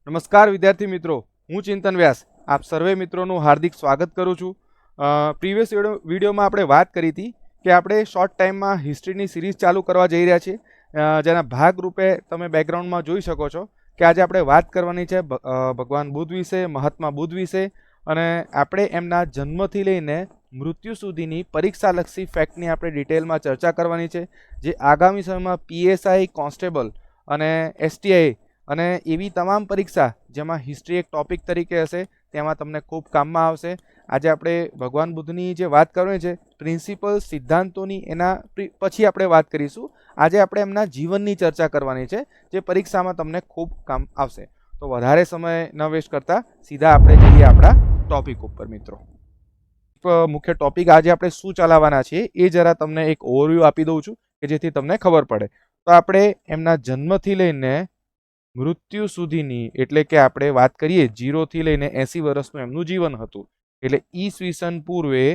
નમસ્કાર વિદ્યાર્થી મિત્રો, હું ચિંતન વ્યાસ આપ સર્વે મિત્રોનું હાર્દિક સ્વાગત કરું છું. પ્રીવિયસ વિડીયોમાં આપણે વાત કરી હતી કે આપણે શોર્ટ ટાઈમમાં હિસ્ટ્રીની સિરીઝ ચાલુ કરવા જઈ રહ્યા છીએ, જેના ભાગરૂપે તમે બેકગ્રાઉન્ડમાં જોઈ શકો છો કે આજે આપણે વાત કરવાની છે ભગવાન બુદ્ધ વિશે, મહાત્મા બુદ્ધ વિશે, અને આપણે એમના જન્મથી લઈને મૃત્યુ સુધીની પરીક્ષાલક્ષી ફેક્ટની આપણે ડિટેલમાં ચર્ચા કરવાની છે, જે આગામી સમયમાં PSI, કોન્સ્ટેબલ અને STI અને એવી તમામ પરીક્ષા જેમાં હિસ્ટ્રી એક ટોપિક તરીકે હશે તેમાં તમને ખૂબ કામમાં આવશે. આજે આપણે ભગવાન બુદ્ધની જે વાત કરવાની છે, પ્રિન્સિપલ સિદ્ધાંતોની, એના પછી આપણે વાત કરીશું. આજે આપણે એમના જીવનની ચર્ચા કરવાની છે, જે પરીક્ષામાં તમને ખૂબ કામ આવશે. તો વધારે સમય ન વેસ્ટ કરતા સીધા આપણે જઈએ આપણા ટોપિક ઉપર. મિત્રો, મુખ્ય ટોપિક આજે આપણે શું ચલાવવાના છીએ એ જરા તમને એક ઓવરવ્યૂ આપી દઉં છું કે જેથી તમને ખબર પડે. તો આપણે એમના જન્મથી લઈને મૃત્યુ સુધીની, એટલે કે આપણે વાત કરીએ 0 થી લઈને 80 વર્ષનું એમનું જીવન હતું, એટલે ઈસવીસન પૂર્વે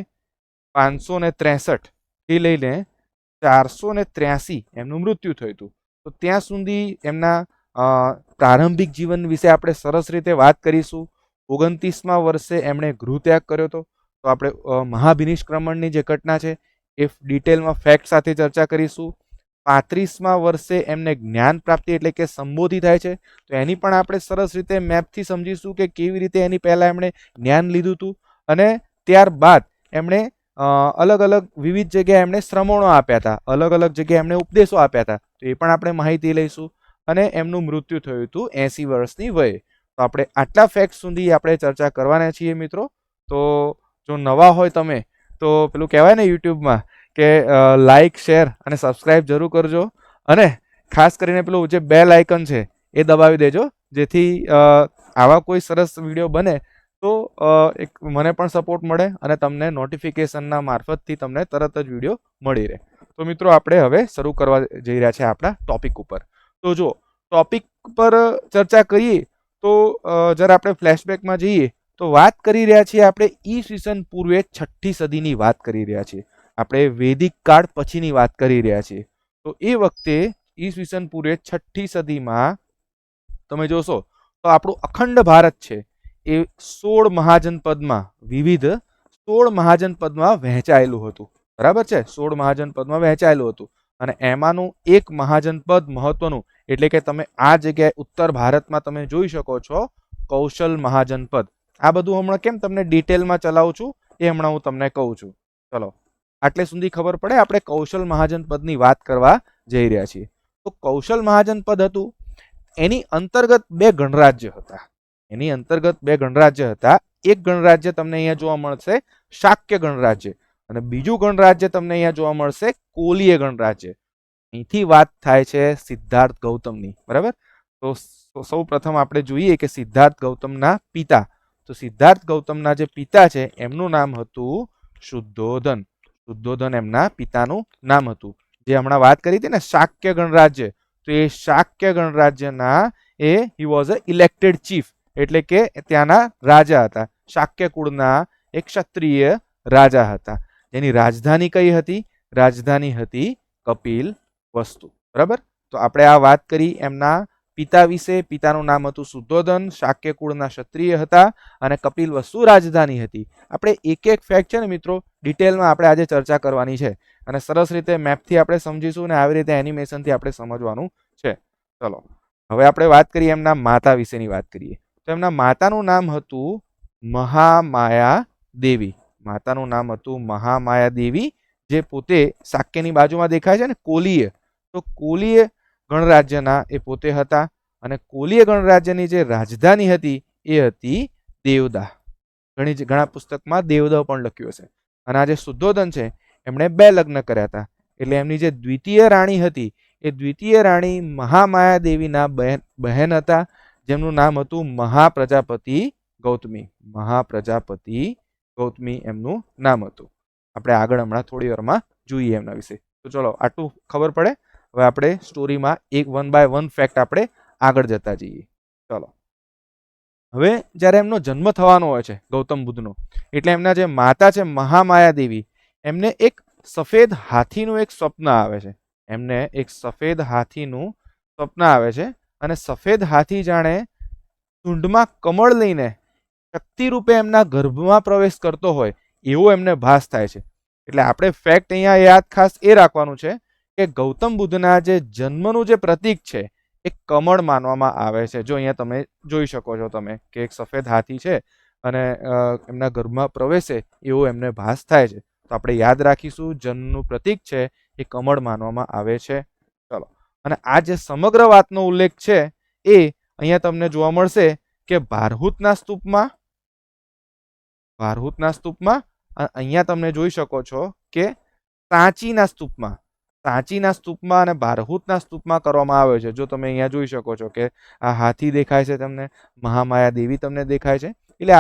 563 થી લઈને 483 એમનું મૃત્યુ થયું હતું. તો ત્યાં સુધી એમના પ્રારંભિક જીવન વિશે આપણે સરસ રીતે વાત કરીશું. 29મા વર્ષે એમણે ગૃહત્યાગ કર્યો હતો. તો આપણે મહાભિનિષ્ક્રમણની જે ઘટના છે એ ડિટેલમાં ફેક્ટ સાથે ચર્ચા કરીશું. 35મા વર્ષે એમને જ્ઞાન પ્રાપ્તિ એટલે કે સંબોધિ થાય છે, તો એની પણ આપણે સરસ રીતે મેપથી સમજીશું કે કેવી રીતે એની પહેલા એમણે જ્ઞાન લીધું હતું અને ત્યારબાદ એમણે અલગ અલગ વિવિધ જગ્યાએ એમણે શ્રમણો આપ્યા હતા, અલગ અલગ જગ્યાએ એમણે ઉપદેશો આપ્યા હતા, તો એ પણ આપણે માહિતી લઈશું. અને એમનું મૃત્યુ થયું હતું 80 વર્ષની વયે. તો આપણે આટલા ફેક્ટ સુધી આપણે ચર્ચા કરવાના છીએ મિત્રો. તો જો નવા હોય તમે, તો પેલું કહેવાય ને યુટ્યુબમાં કે લાઇક, શેર અને સબસ્ક્રાઇબ જરૂર કરજો, અને ખાસ કરીને પેલું જે બેલ આઇકન છે એ દબાવી દેજો, જેથી આવા કોઈ સરસ વિડીયો બને તો એક મને પણ સપોર્ટ મળે અને તમને નોટિફિકેશનના મારફતથી તમને તરત જ વિડીયો મળી રહે. તો મિત્રો, આપણે હવે શરૂ કરવા જઈ રહ્યા છે આપણા ટોપિક ઉપર. તો જો ટોપિક પર ચર્ચા કરીએ તો જરા આપણે ફ્લેશબેકમાં જઈએ તો વાત કરી રહ્યા છીએ આપણે ઈસવીસન પૂર્વે 6ઠ્ઠી સદીની વાત કરી રહ્યા છીએ. આપણે વૈદિક કાળ પછીની વાત કરી રહ્યા છીએ. તો એ વખતે ઈસવીસન પૂર્વે 6ઠ્ઠી સદીમાં તમે જોશો તો આપણું અખંડ ભારત છે એ 16 મહાજનપદમાં, વિવિધ 16 મહાજનપદમાં વહેંચાયેલું હતું. બરાબર છે, 16 મહાજનપદમાં વહેંચાયેલું હતું. અને એમાંનું એક મહાજનપદ મહત્વનું, એટલે કે તમે આ જગ્યાએ ઉત્તર ભારતમાં તમે જોઈ શકો છો કૌશલ મહાજનપદ. આ બધું હમણાં કેમ તમને ડિટેલમાં ચલાવું છું એ હમણાં હું તમને કહું છું. ચલો, આટલે સુધી ખબર પડે. આપણે કૌશલ મહાજનપદની વાત કરવા જઈ રહ્યા છીએ. તો કૌશલ મહાજનપદ હતું, એની અંતર્ગત બે ગણરાજ્ય હતા. એની અંતર્ગત બે ગણરાજ્ય હતા. એક ગણરાજ્ય તમને અહીંયા જોવા મળશે શાક્ય ગણરાજ્ય, અને બીજું ગણરાજ્ય તમને અહીંયા જોવા મળશે કોલીય ગણરાજ્ય. અહીંથી વાત થાય છે સિદ્ધાર્થ ગૌતમની. બરાબર. તો સૌ પ્રથમ આપણે જોઈએ કે સિદ્ધાર્થ ગૌતમના પિતા, તો સિદ્ધાર્થ ગૌતમના જે પિતા છે એમનું નામ હતું શુદ્ધોધન. શુદ્ધોધન એમના પિતાનું નામ હતું. જે હમણાં વાત કરી હતી ને શાક્ય ગણરાજ્ય, તો એ શાક્ય ગણરાજ્યના he was a elected chief, એટલે કે ત્યાંના રાજા હતા. શાક્ય કુળના એક ક્ષત્રિય રાજા હતા. જેની રાજધાની કઈ હતી? રાજધાની હતી કપિલ વસ્તુ. બરાબર. તો આપણે આ વાત કરી એમના પિતા વિશે. પિતાનું નામ હતું શુદ્ધોધન, શાક્ય કુળના ક્ષત્રિય હતા, અને કપિલ વસ્તુ રાજધાની હતી. આપણે એક એક ફેક્ટ છે ને મિત્રો ડિટેલમાં આપણે આજે ચર્ચા કરવાની છે, અને સરસ રીતે મેપથી આપણે સમજીશું અને આવી રીતે એનિમેશનથી આપણે સમજવાનું છે. ચલો, હવે આપણે વાત કરીએ એમના માતા વિશેની વાત કરીએ. તો એમના માતાનું નામ હતું મહામાયા દેવી. માતાનું નામ હતું મહામાયા દેવી, જે પોતે શાક્યની બાજુમાં દેખાય છે ને કોલીય, તો કોલીય ગણરાજ્યના એ પોતે હતા. અને કોલીય ગણરાજ્યની જે રાજધાની હતી એ હતી દેવદા. ઘણા પુસ્તકમાં દેવદા પણ લખ્યું હશે. અને આ જે શુદ્ધોધન છે એમણે 2 લગ્ન કર્યા હતા. એટલે એમની જે દ્વિતીય રાણી હતી એ દ્વિતીય રાણી મહામાયા દેવીના બહેન હતા, જેમનું નામ હતું મહાપ્રજાપતિ ગૌતમી. મહાપ્રજાપતિ ગૌતમી એમનું નામ હતું. આપણે આગળ હમણાં થોડી વારમાં જોઈએ એમના વિશે. તો ચલો, આટલું ખબર પડે. હવે આપણે સ્ટોરીમાં એક 1 બાય 1 ફેક્ટ આપણે આગળ જતા જઈએ. ચલો, હવે જ્યારે એમનો જન્મ થવાનો હોય છે ગૌતમ બુદ્ધનો, એટલે એમના જે માતા છે મહામાયા દેવી, એમને એક સફેદ હાથીનું એક સ્વપ્ન આવે છે. એમને એક સફેદ હાથીનું સ્વપ્ન આવે છે, અને સફેદ હાથી જાણે સૂંઢમાં કમળ લઈને શક્તિ રૂપે એમના ગર્ભમાં પ્રવેશ કરતો હોય એવો એમને ભાસ થાય છે. એટલે આપણે ફેક્ટ અહીંયા યાદ ખાસ એ રાખવાનું છે કે ગૌતમ બુદ્ધના જે જન્મનું જે પ્રતીક છે એ કમળ માનવામાં આવે છે. જો અહીંયા તમે જોઈ શકો છો તમે કે એક સફેદ હાથી છે અને એમના ગર્ભમાં પ્રવેશે એવો એમને ભાસ થાય છે. તો આપણે યાદ રાખીશું જન્મનું પ્રતીક છે એ કમળ માનવામાં આવે છે. ચલો, અને આ જે સમગ્ર વાતનો ઉલ્લેખ છે એ અહીંયા તમને જોવા મળશે કે ભારહૂતના સ્તૂપમાં અહીંયા તમે જોઈ શકો છો કે સાંચીના સ્તૂપમાં અને ભારહૂતના સ્તૂપમાં કરવામાં આવે છે. જો તમે અહીંયા જોઈ શકો છો કે આ હાથી દેખાય છે, તમને મહામાયા દેવી તમને દેખાય છે. એટલે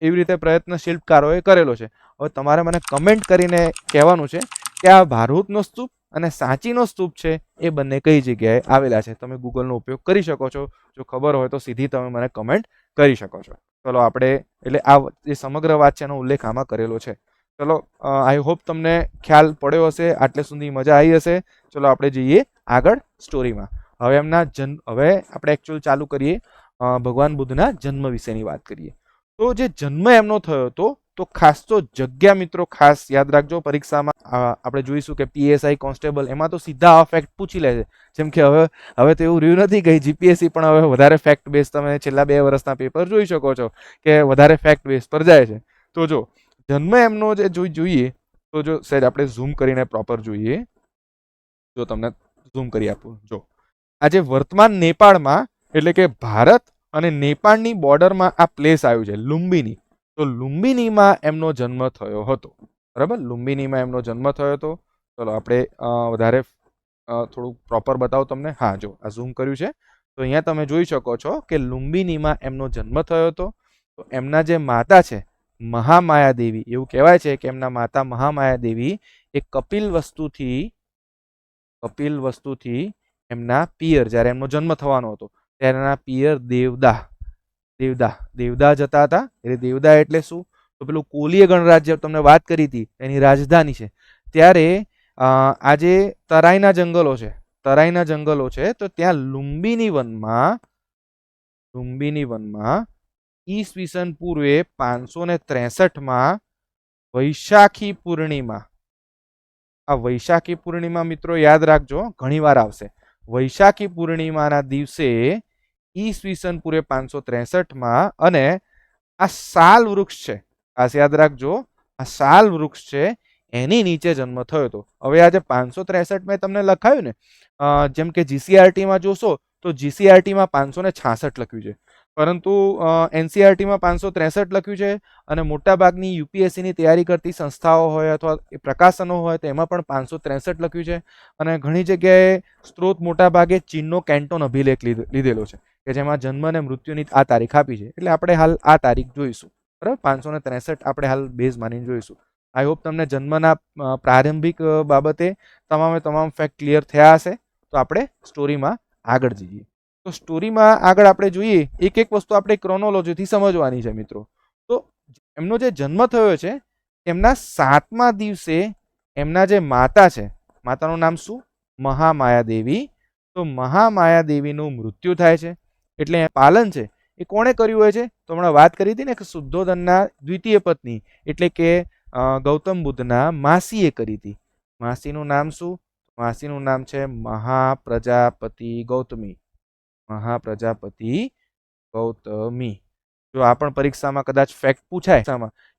એવી રીતે પ્રયત્ન શિલ્પકારોએ કરેલો છે. હવે તમારે મને કમેન્ટ કરીને કહેવાનું છે કે આ ભારહૂતનો સ્તૂપ અને સાંચીનો સ્તૂપ છે એ બંને કઈ જગ્યાએ આવેલા છે. તમે ગૂગલનો ઉપયોગ કરી શકો છો. જો ખબર હોય તો સીધી તમે મને કમેન્ટ કરી શકો છો. ચલો, આપણે એટલે આ જે સમગ્ર વાત છે એનો ઉલ્લેખ આમાં કરેલો છે. ચલો, આઈ હોપ તમને ખ્યાલ પડ્યો હશે, આટલે સુધી મજા આવી હશે. ચલો આપણે જઈએ આગળ સ્ટોરીમાં. હવે આપણે એકચ્યુઅલ ચાલુ કરીએ ભગવાન બુદ્ધના જન્મ વિશેની વાત કરીએ. તો જે જન્મ એમનો થયો હતો તો ખાસ તો જગ્યા મિત્રો ખાસ યાદ રાખજો. પરીક્ષામાં આપણે જોઈશું કે પીએસઆઈ કોન્સ્ટેબલ એમાં તો સીધા આ ફેક્ટ પૂછી લે છે. જેમ કે હવે તો એવું રહ્યું નથી કે જીપીએસસી પણ હવે વધારે ફેક્ટ બેઝ તમે છેલ્લા 2 વર્ષના પેપર જોઈ શકો છો કે વધારે ફેક્ટ બેઝ પર જાય છે. તો જો જન્મ એમનો જે જોઈએ તો જો સહેજ આપણે ઝૂમ કરીને પ્રોપર જોઈએ. જો તમને ઝૂમ કરી આપું, જો આજે વર્તમાન નેપાળમાં એટલે કે ભારત અને નેપાળની બોર્ડરમાં આ પ્લેસ આવ્યું છે લુંબિની. તો લુંબિનીમાં એમનો જન્મ થયો હતો. બરાબર, લુંબિનીમાં એમનો જન્મ થયો હતો. ચલો આપણે વધારે થોડુંક પ્રોપર બતાવો તમને. હા, જો આ ઝૂમ કર્યું છે તો અહીંયા તમે જોઈ શકો છો કે લુંબિનીમાં એમનો જન્મ થયો હતો. તો એમના જે માતા છે મહામાયા દેવી, એવું કહેવાય છે કે એમના માતા મહામાયા દેવી એ કપિલ વસ્તુથી એમના પિયર જ્યારે એમનો જન્મ થવાનો હતો ત્યારે એના પિયર દેવદા જતા હતા. એટલે દેવદા એટલે શું? તો પેલું કોલીય ગણરાજ્ય તમને વાત કરી હતી એની રાજધાની છે. ત્યારે આજે તરાઈના જંગલો છે તો ત્યાં લુંબિની વનમાં ઈસવીસન પૂર્વે 563માં વૈશાખી પૂર્ણિમા, આ વૈશાખી પૂર્ણિમા મિત્રો યાદ રાખજો, ઘણી વાર આવશે. વૈશાખી પૂર્ણિમાના દિવસે ઈસવીસન પૂર્વે 563માં, અને આ સાલ વૃક્ષ છે, ખાસ યાદ રાખજો, આ સાલ વૃક્ષ છે એની નીચે જન્મ થયો હતો. હવે આજે 563 મેં તમને લખાયું ને, જેમ કે જીસીઆરટીમાં જોશો તો જીસીઆરટીમાં 566 લખ્યું છે, પરંતુ એનસીઆરટીમાં 563 લખ્યું છે. અને મોટાભાગની યુપીએસસીની તૈયારી કરતી સંસ્થાઓ હોય અથવા પ્રકાશનો હોય તો એમાં પણ 563 લખ્યું છે. અને ઘણી જગ્યાએ સ્ત્રોત મોટાભાગે ચીનનો કેન્ટોન અભિલેખ લીધેલો છે કે જેમાં જન્મ અને મૃત્યુની આ તારીખ આપી છે. એટલે આપણે હાલ આ તારીખ જોઈશું. બરાબર, 563 આપણે હાલ બેઝ માનીને જોઈશું. આઈ હોપ તમને જન્મના પ્રારંભિક બાબતે તમામ ફેક્ટ ક્લિયર થયા હશે. તો આપણે સ્ટોરીમાં આગળ જઈએ. તો સ્ટોરીમાં આગળ આપણે જોઈએ એક વસ્તુ આપણે ક્રોનોલોજીથી સમજવાની છે મિત્રો. તો એમનો જે જન્મ થયો છે એમના 7મા દિવસે એમના જે માતા છે, માતાનું નામ શું? મહામાયા દેવી. તો મહામાયા દેવીનું મૃત્યુ થાય છે. એટલે પાલન છે એ કોણે કર્યું હોય છે? તો હમણાં વાત કરી હતી ને કે શુદ્ધોધનના દ્વિતીય પત્ની એટલે કે ગૌતમ બુદ્ધના માસીએ કરી હતી. માસીનું નામ શું? માસીનું નામ છે મહાપ્રજાપતિ ગૌતમી. જો આ પણ પરીક્ષામાં કદાચ ફેક્ટ પૂછાય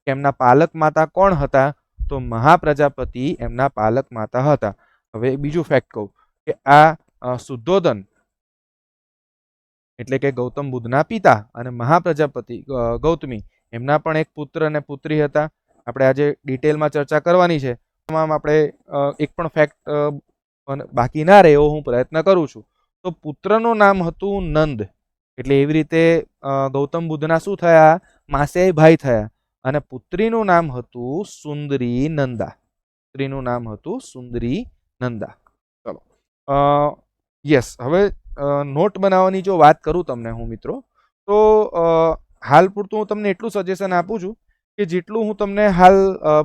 કે એમના પાલક માતા કોણ હતા, તો મહાપ્રજાપતિ એમના પાલક માતા હતા. હવે બીજું ફેક્ટ કહું કે આ શુદ્ધોધન એટલે કે ગૌતમ બુદ્ધના પિતા અને મહાપ્રજાપતિ ગૌતમી એમના પણ એક પુત્ર અને પુત્રી હતા. આપણે આજે ડિટેલમાં ચર્ચા કરવાની છે. તમામ આપણે એક પણ ફેક્ટ બાકી ના રહે એવો હું પ્રયત્ન કરું છું. તો પુત્રનું નામ હતું નંદ. એટલે એવી રીતે ગૌતમ બુદ્ધના શું થયા? માસેય ભાઈ થયા. અને પુત્રીનું નામ હતું સુંદરી નંદા. ચલો, યસ, હવે નોટ બનાવવાની જો વાત કરું તમને હું મિત્રો, તો હાલ પૂરતું હું તમને એટલું સજેશન આપું છું કે જેટલું હું તમને હાલ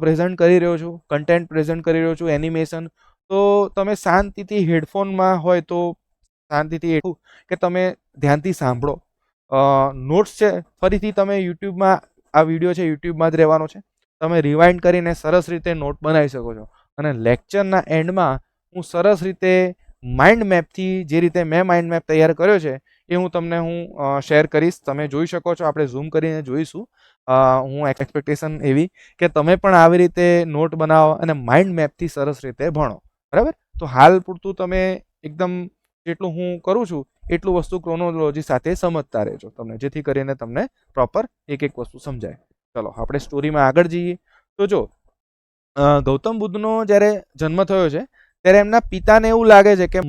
પ્રેઝન્ટ કરી રહ્યો છું, કન્ટેન્ટ પ્રેઝન્ટ કરી રહ્યો છું, એનિમેશન, તો તમે શાંતિથી હેડફોનમાં હોય તો શાંતિથી એટલું કે તમે ધ્યાનથી સાંભળો. નોટ્સ છે ફરીથી તમે યુટ્યુબમાં, આ વિડીયો છે યુટ્યુબમાં જ રહેવાનો છે, તમે રિવાઇન્ડ કરીને સરસ રીતે નોટ બનાવી શકો છો. અને લેક્ચરના એન્ડમાં હું સરસ રીતે માઇન્ડ મેપથી, જે રીતે મેં માઇન્ડ મેપ તૈયાર કર્યો છે એ હું શેર કરીશ. તમે જોઈ શકો છો, આપણે ઝૂમ કરીને જોઈશું. હું એક્સપેક્ટેશન એવી કે તમે પણ આવી રીતે નોટ બનાવો અને માઇન્ડ મેપથી સરસ રીતે ભણો. બરાબર? તો હાલ પૂરતું તમે એકદમ જેટલું હું કરું છું એટલું વસ્તુ ક્રોનોલોજી સાથે સમજતા રહેજો તમને, જેથી કરીને તમને પ્રોપર એક એક વસ્તુ સમજાય. ચલો આપણે સ્ટોરીમાં આગળ જઈએ. તો જો ગૌતમ બુદ્ધનો જ્યારે જન્મ થયો છે ત્યારે એમના પિતાને એવું લાગે છે કે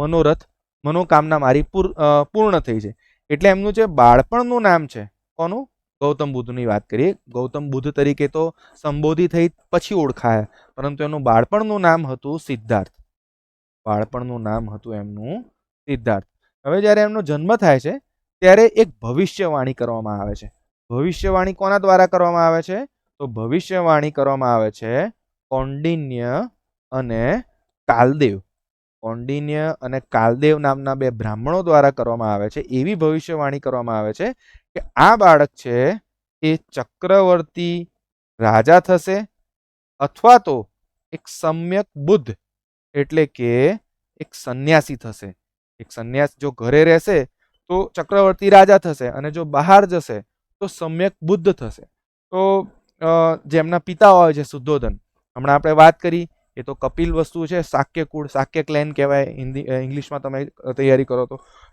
મનોકામના મારી પૂર્ણ થઈ છે. એટલે એમનું જે બાળપણનું નામ છે, કોનું? ગૌતમ બુદ્ધની વાત કરીએ. ગૌતમ બુદ્ધ તરીકે તો સંબોધિત થઈ પછી ઓળખાયા, પરંતુ એનું બાળપણનું નામ હતું સિદ્ધાર્થ. બાળપણનું નામ હતું એમનું સિદ્ધાર્થ. હવે જ્યારે એમનો જન્મ થાય છે ત્યારે એક ભવિષ્યવાણી કરવામાં આવે છે. ભવિષ્યવાણી કોના દ્વારા કરવામાં આવે છે? તો ભવિષ્યવાણી કરવામાં આવે છે કૌંડિન્ય અને કાલદેવ. કૌંડિન્ય અને કાલદેવ નામના બે બ્રાહ્મણો દ્વારા કરવામાં આવે છે. એવી ભવિષ્યવાણી કરવામાં આવે છે કે આ બાળક છે એ ચક્રવર્તી રાજા થશે, અથવા તો એક સમ્યક બુદ્ધ એટલે કે એક સંન્યાસી થશે. એક સંન્યાસ જો ઘરે રહેશે તો ચક્રવર્તી રાજા થશે, અને જો બહાર જશે તો સમ્યક બુદ્ધ થશે. તો જેમના પિતા હોય છે શુદ્ધોધન, હમણાં આપણે વાત કરી, એ તો કપિલ વસ્તુ છે, શાક્ય કુળ, શાક્ય ક્લેન કહેવાય ઇંગ્લિશમાં તમે તૈયારી કરો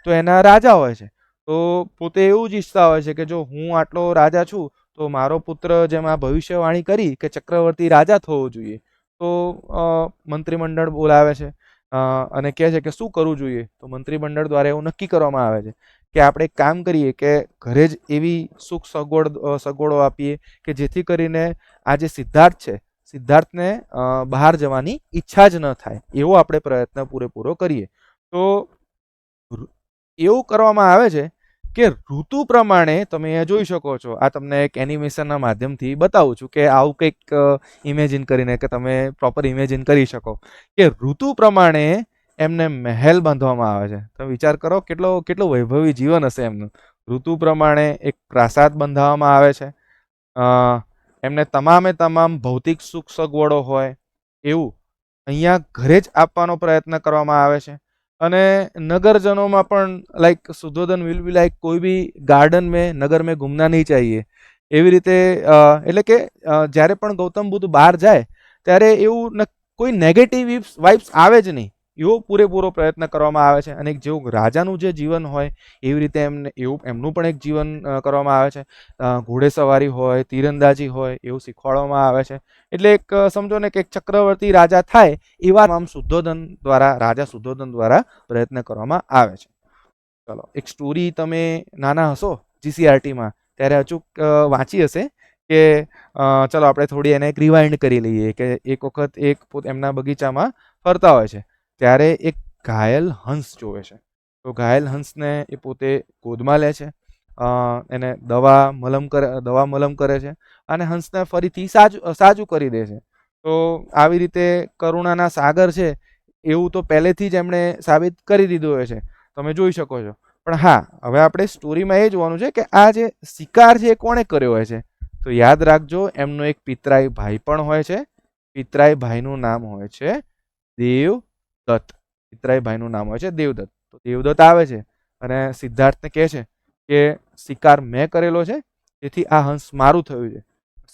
તો એના રાજા હોય છે. તો પોતે એવું જ ઈચ્છતા હોય છે કે જો હું આટલો રાજા છું તો મારો પુત્ર જેમાં ભવિષ્યવાણી કરી કે ચક્રવર્તી રાજા થવો જોઈએ, તો મંત્રીમંડળ બોલાવે છે અને કહે છે કે શું કરવું જોઈએ. તો મંત્રીમંડળ દ્વારા એવું નક્કી કરવામાં આવે છે કે આપણે એક કામ કરીએ કે ઘરે જ એવી સુખ સગવડો આપીએ કે જેથી કરીને આ જે સિદ્ધાર્થ છે, સિદ્ધાર્થને બહાર જવાની ઈચ્છા જ ન થાય, એવો આપણે પ્રયત્ન પૂરેપૂરો કરીએ. તો એવું કરવામાં આવે છે કે ઋતુ પ્રમાણે, તમે અહીંયા જોઈ શકો છો, આ તમને એક એનિમેશનના માધ્યમથી બતાવું છું કે આવું કંઈક ઇમેજિન કરીને કે તમે પ્રોપર ઇમેજિન કરી શકો કે ઋતુ પ્રમાણે એમને મહેલ બાંધવામાં આવે છે. તમે વિચાર કરો કેટલો વૈભવી જીવન હશે એમનું. ઋતુ પ્રમાણે એક પ્રાસાદ બંધાવવામાં આવે છે. એમને તમામ ભૌતિક સુખ સગવડો હોય એવું અહીંયા ઘરે જ આપવાનો પ્રયત્ન કરવામાં આવે છે. અને નગરજનોમાં પણ લાઈક શુદ્ધોધન વિલ બી લાઈક કોઈ બી ગાર્ડન में नगर में घूमना नहीं चाहिए, એવી રીતે એટલે કે જ્યારે પણ ગૌતમ બુદ્ધ બહાર જાય ત્યારે એવું કોઈ નેગેટિવ વાઇબ્સ આવે જ નહીં, એવો પૂરેપૂરો પ્રયત્ન કરવામાં આવે છે. અને જેવું રાજાનું જે જીવન હોય એવી રીતે એમનું પણ એક જીવન કરવામાં આવે છે. ઘોડેસવારી હોય, તીરંદાજી હોય, એવું શીખવાડવામાં આવે છે. એટલે એક સમજો ને કે એક ચક્રવર્તી રાજા થાય એવા રાજા શુદ્ધોધન દ્વારા પ્રયત્ન કરવામાં આવે છે. ચલો, એક સ્ટોરી તમે નાના હશો જીસીઆરટીમાં ત્યારે અચૂક વાંચી હશે કે ચલો આપણે થોડી એને એક રિવાઇન્ડ કરી લઈએ કે એક વખત એમના બગીચામાં ફરતા હોય છે ત્યારે એક ઘાયલ હંસ જોવે છે. તો ઘાયલ હંસને એ પોતે ગોદમાં લે છે, એને દવા મલમ કરે છે અને હંસને ફરીથી સાજું કરી દે છે. તો આવી રીતે કરુણાના સાગર છે એવું તો પહેલેથી જ એમણે સાબિત કરી દીધું હોય છે, તમે જોઈ શકો છો. પણ હા, હવે આપણે સ્ટોરીમાં એ જોવાનું છે કે આ જે શિકાર છે એ કોણે કર્યો હોય છે. તો યાદ રાખજો, એમનો એક પિતરાઈ ભાઈ પણ હોય છે. પિતરાઈ ભાઈનું નામ હોય છે દેવદત્ત. પિતરાઈ ભાઈનું નામ હોય છે દેવદત્ત. તો દેવદત્ત આવે છે અને સિદ્ધાર્થને કહે છે કે શિકાર મેં કરેલો છે, તેથી આ હંસ મારું થયું છે.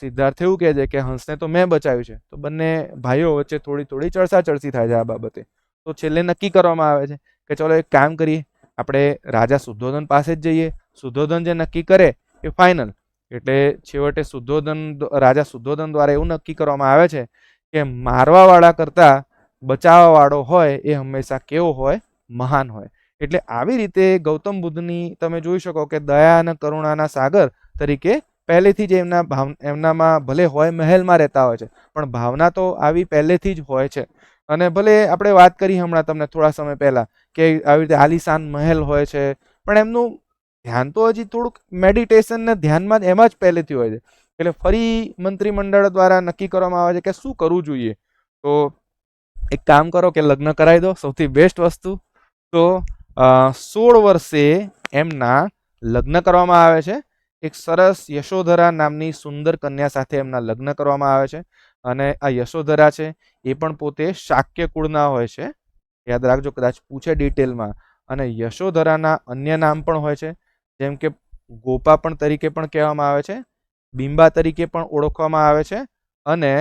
સિદ્ધાર્થ એવું કહે છે કે હંસને તો મેં બચાવ્યું છે. તો બંને ભાઈઓ વચ્ચે થોડી ચર્ચા થાય છે આ બાબતે. તો છેલ્લે નક્કી કરવામાં આવે છે કે ચલો એક કામ કરીએ, આપણે રાજા શુદ્ધોધન પાસે જ જઈએ, શુદ્ધોધન જે નક્કી કરે એ ફાઇનલ. એટલે છેવટે રાજા શુદ્ધોધન દ્વારા એવું નક્કી કરવામાં આવે છે કે મારવા વાળા કરતા બચાવવા વાળો હોય એ હંમેશા કેવો હોય? મહાન હોય. એટલે આવી રીતે ગૌતમ બુદ્ધની તમે જોઈ શકો કે દયા અને કરુણાના સાગર તરીકે પહેલેથી જ એમનામાં ભલે હોય મહેલમાં રહેતા હોય છે, પણ ભાવના તો આવી પહેલેથી જ હોય છે. અને ભલે આપણે વાત કરી હમણાં તમને થોડા સમય પહેલા કે આવી રીતે આલીશાન મહેલ હોય છે, પણ એમનું ધ્યાન તો હજી થોડુંક મેડિટેશન ને ધ્યાનમાં એમાં જ પહેલેથી હોય છે. એટલે ફરી મંત્રીમંડળ દ્વારા નક્કી કરવામાં આવે છે કે શું કરવું જોઈએ. તો એક કામ કરો કે લગ્ન કરાવી દો, સૌથી બેસ્ટ વસ્તુ. તો 16 વર્ષે એમના લગ્ન કરવામાં આવે છે. એક સરસ યશોધરા નામની સુંદર કન્યા સાથે એમના લગ્ન કરવામાં આવે છે. અને આ યશોધરા છે એ પણ પોતે શાક્ય કુળના હોય છે, યાદ રાખજો, કદાચ પૂછે ડિટેલમાં. અને યશોધરાના અન્ય નામ પણ હોય છે, જેમ કે ગોપા પણ તરીકે પણ કહેવામાં આવે છે, બિંબા તરીકે પણ ઓળખવામાં આવે છે, અને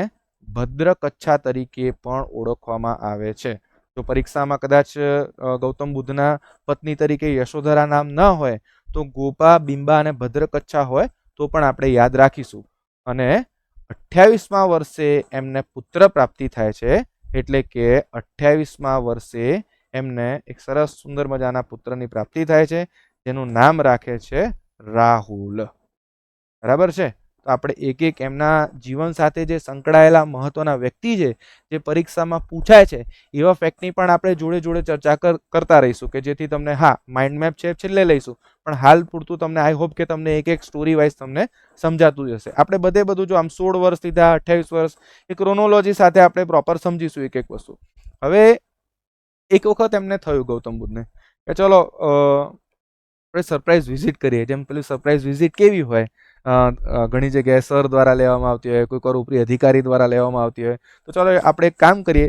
ભદ્રકચ્છા તરીકે પણ ઓળખવામાં આવે છે. જો પરીક્ષામાં કદાચ ગૌતમ બુદ્ધના પત્ની તરીકે યશોધરા નામ ન હોય તો ગોપા, બિંબા અને ભદ્રકચ્છા હોય તો પણ આપણે યાદ રાખીશું. અને 28મા વર્ષે એમને પુત્ર પ્રાપ્તિ થાય છે, એટલે કે 28મા વર્ષે એમને એક સરસ સુંદર મજાના પુત્રની પ્રાપ્તિ થાય છે, જેનું નામ રાખે છે રાહુલ. બરાબર છે. તો આપણે એક એક એમના જીવન સાથે જે સંકળાયેલા મહત્વના વ્યક્તિ છે, જે પરીક્ષામાં પૂછાય છે, એવા ફેક્ટની પણ આપણે જોડે જોડે ચર્ચા કરતા રહીશું, કે જેથી તમને, હા, માઇન્ડ મેપ છે છેલ્લે લઈશું, પણ હાલ પૂરતું તમને આઈ હોપ કે તમને એક એક સ્ટોરી વાઇઝ તમને સમજાતું જશે. આપણે બધું જો આમ 16 વર્ષ લીધા, 28 વર્ષ, એ ક્રોનોલોજી સાથે આપણે પ્રોપર સમજીશું એક એક વસ્તુ. હવે એક વખત એમને થયું ગૌતમ બુદ્ધને કે ચલો આપણે સરપ્રાઈઝ વિઝિટ કરીએ. જેમ પેલું સરપ્રાઈઝ વિઝિટ કેવી હોય, ઘણી જગ્યાએ સર દ્વારા લેવામાં આવતી હોય, કોઈ ઉપરી અધિકારી દ્વારા લેવામાં આવતી હોય. તો ચાલો આપણે એક કામ કરીએ,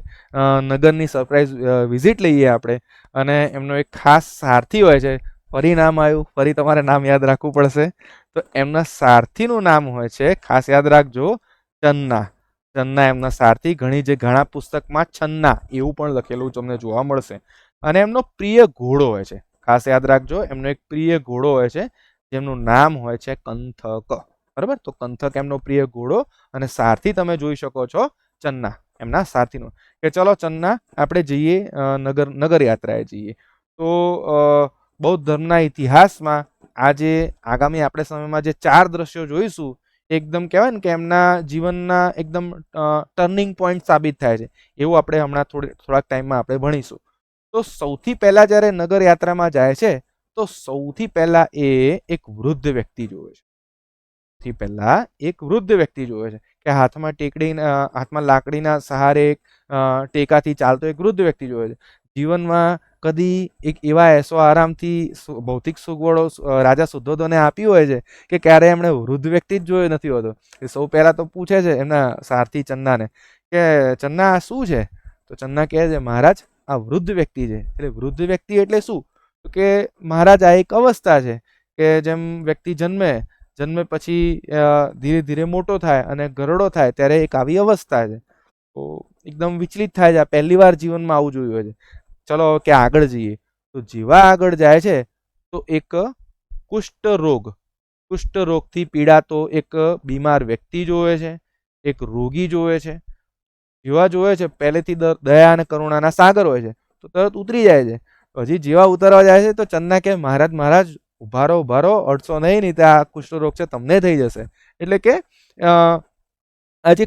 નગરની સરપ્રાઈઝ વિઝિટ લઈએ આપણે. અને એમનો એક ખાસ સારથી હોય છે. ફરી નામ આવ્યું, ફરી તમારે નામ યાદ રાખવું પડશે. તો એમના સારથીનું નામ હોય છે, ખાસ યાદ રાખજો, ચન્ના. ચન્ના એમના સારથી. ઘણા પુસ્તકમાં છન્ના એવું પણ લખેલું તમને જોવા મળશે. અને એમનો પ્રિય ઘોડો હોય છે, ખાસ યાદ રાખજો, એમનો એક પ્રિય ઘોડો હોય છે, જેમનું નામ હોય છે કંથક. બરાબર. તો કંથક એમનો પ્રિય ઘોડો, અને સારથી તમે જોઈ શકો છો ચન્ના, એમના સારથીનો. કે ચલો ચન્ના, આપણે જઈએ નગર યાત્રાએ જઈએ. તો બૌદ્ધ ધર્મના ઇતિહાસમાં આજે આગામી આપણે સમયમાં જે 4 દ્રશ્યો જોઈશું, એકદમ કહેવાય ને કે એમના જીવનના એકદમ ટર્નિંગ પોઈન્ટ સાબિત થાય છે, એવું આપણે હમણાં થોડાક ટાઈમમાં આપણે ભણીશું. તો સૌથી પહેલા જ્યારે નગર યાત્રામાં જાય છે, તો સૌથી પહેલા એ એક વૃદ્ધ વ્યક્તિ જોવે છે. સૌથી પહેલા એક વૃદ્ધ વ્યક્તિ જોવે છે, કે હાથમાં લાકડીના સહારે ટેકાથી ચાલતો એક વૃદ્ધ વ્યક્તિ જોવે છે. જીવનમાં કદી એક એવા એસો આરામથી ભૌતિક સગવડો રાજા શુદ્ધોધને આપી હોય છે, કે ક્યારે એમણે વૃદ્ધ વ્યક્તિ જ જોયો નથી હોતો. એ સૌ પહેલા તો પૂછે છે એમના સારથી ચન્નાને કે ચન્ના આ શું છે? તો ચન્ના કહે છે, મહારાજ આ વૃદ્ધ વ્યક્તિ છે. એટલે વૃદ્ધ વ્યક્તિ એટલે શું? તો કે મહારાજ આ એક અવસ્થા છે, કે જેમ વ્યક્તિ જન્મે પછી ધીરે ધીરે મોટો થાય અને ઘરડો થાય, ત્યારે એક આવી અવસ્થા છે. તો એકદમ વિચલિત થાય છે, પહેલી વાર જીવનમાં આવું જોયું હોય છે. ચલો કે આગળ જઈએ. તો જેવા આગળ જાય છે, તો એક કુષ્ઠરોગથી પીડાતો એક બીમાર વ્યક્તિ જોવે છે, એક રોગી જોવે છે. જેવા જોવે છે, પહેલેથી દયા અને કરુણાના સાગર હોય છે, તો તરત ઉતરી જાય છે. હજી જેવા ઉતરવા જાય છે, તો ચન્ના કે મહારાજ ઉભારો, અડશો નહીં તો આ કુષ્ઠરોગ છે તમને થઈ જશે. એટલે કે આજે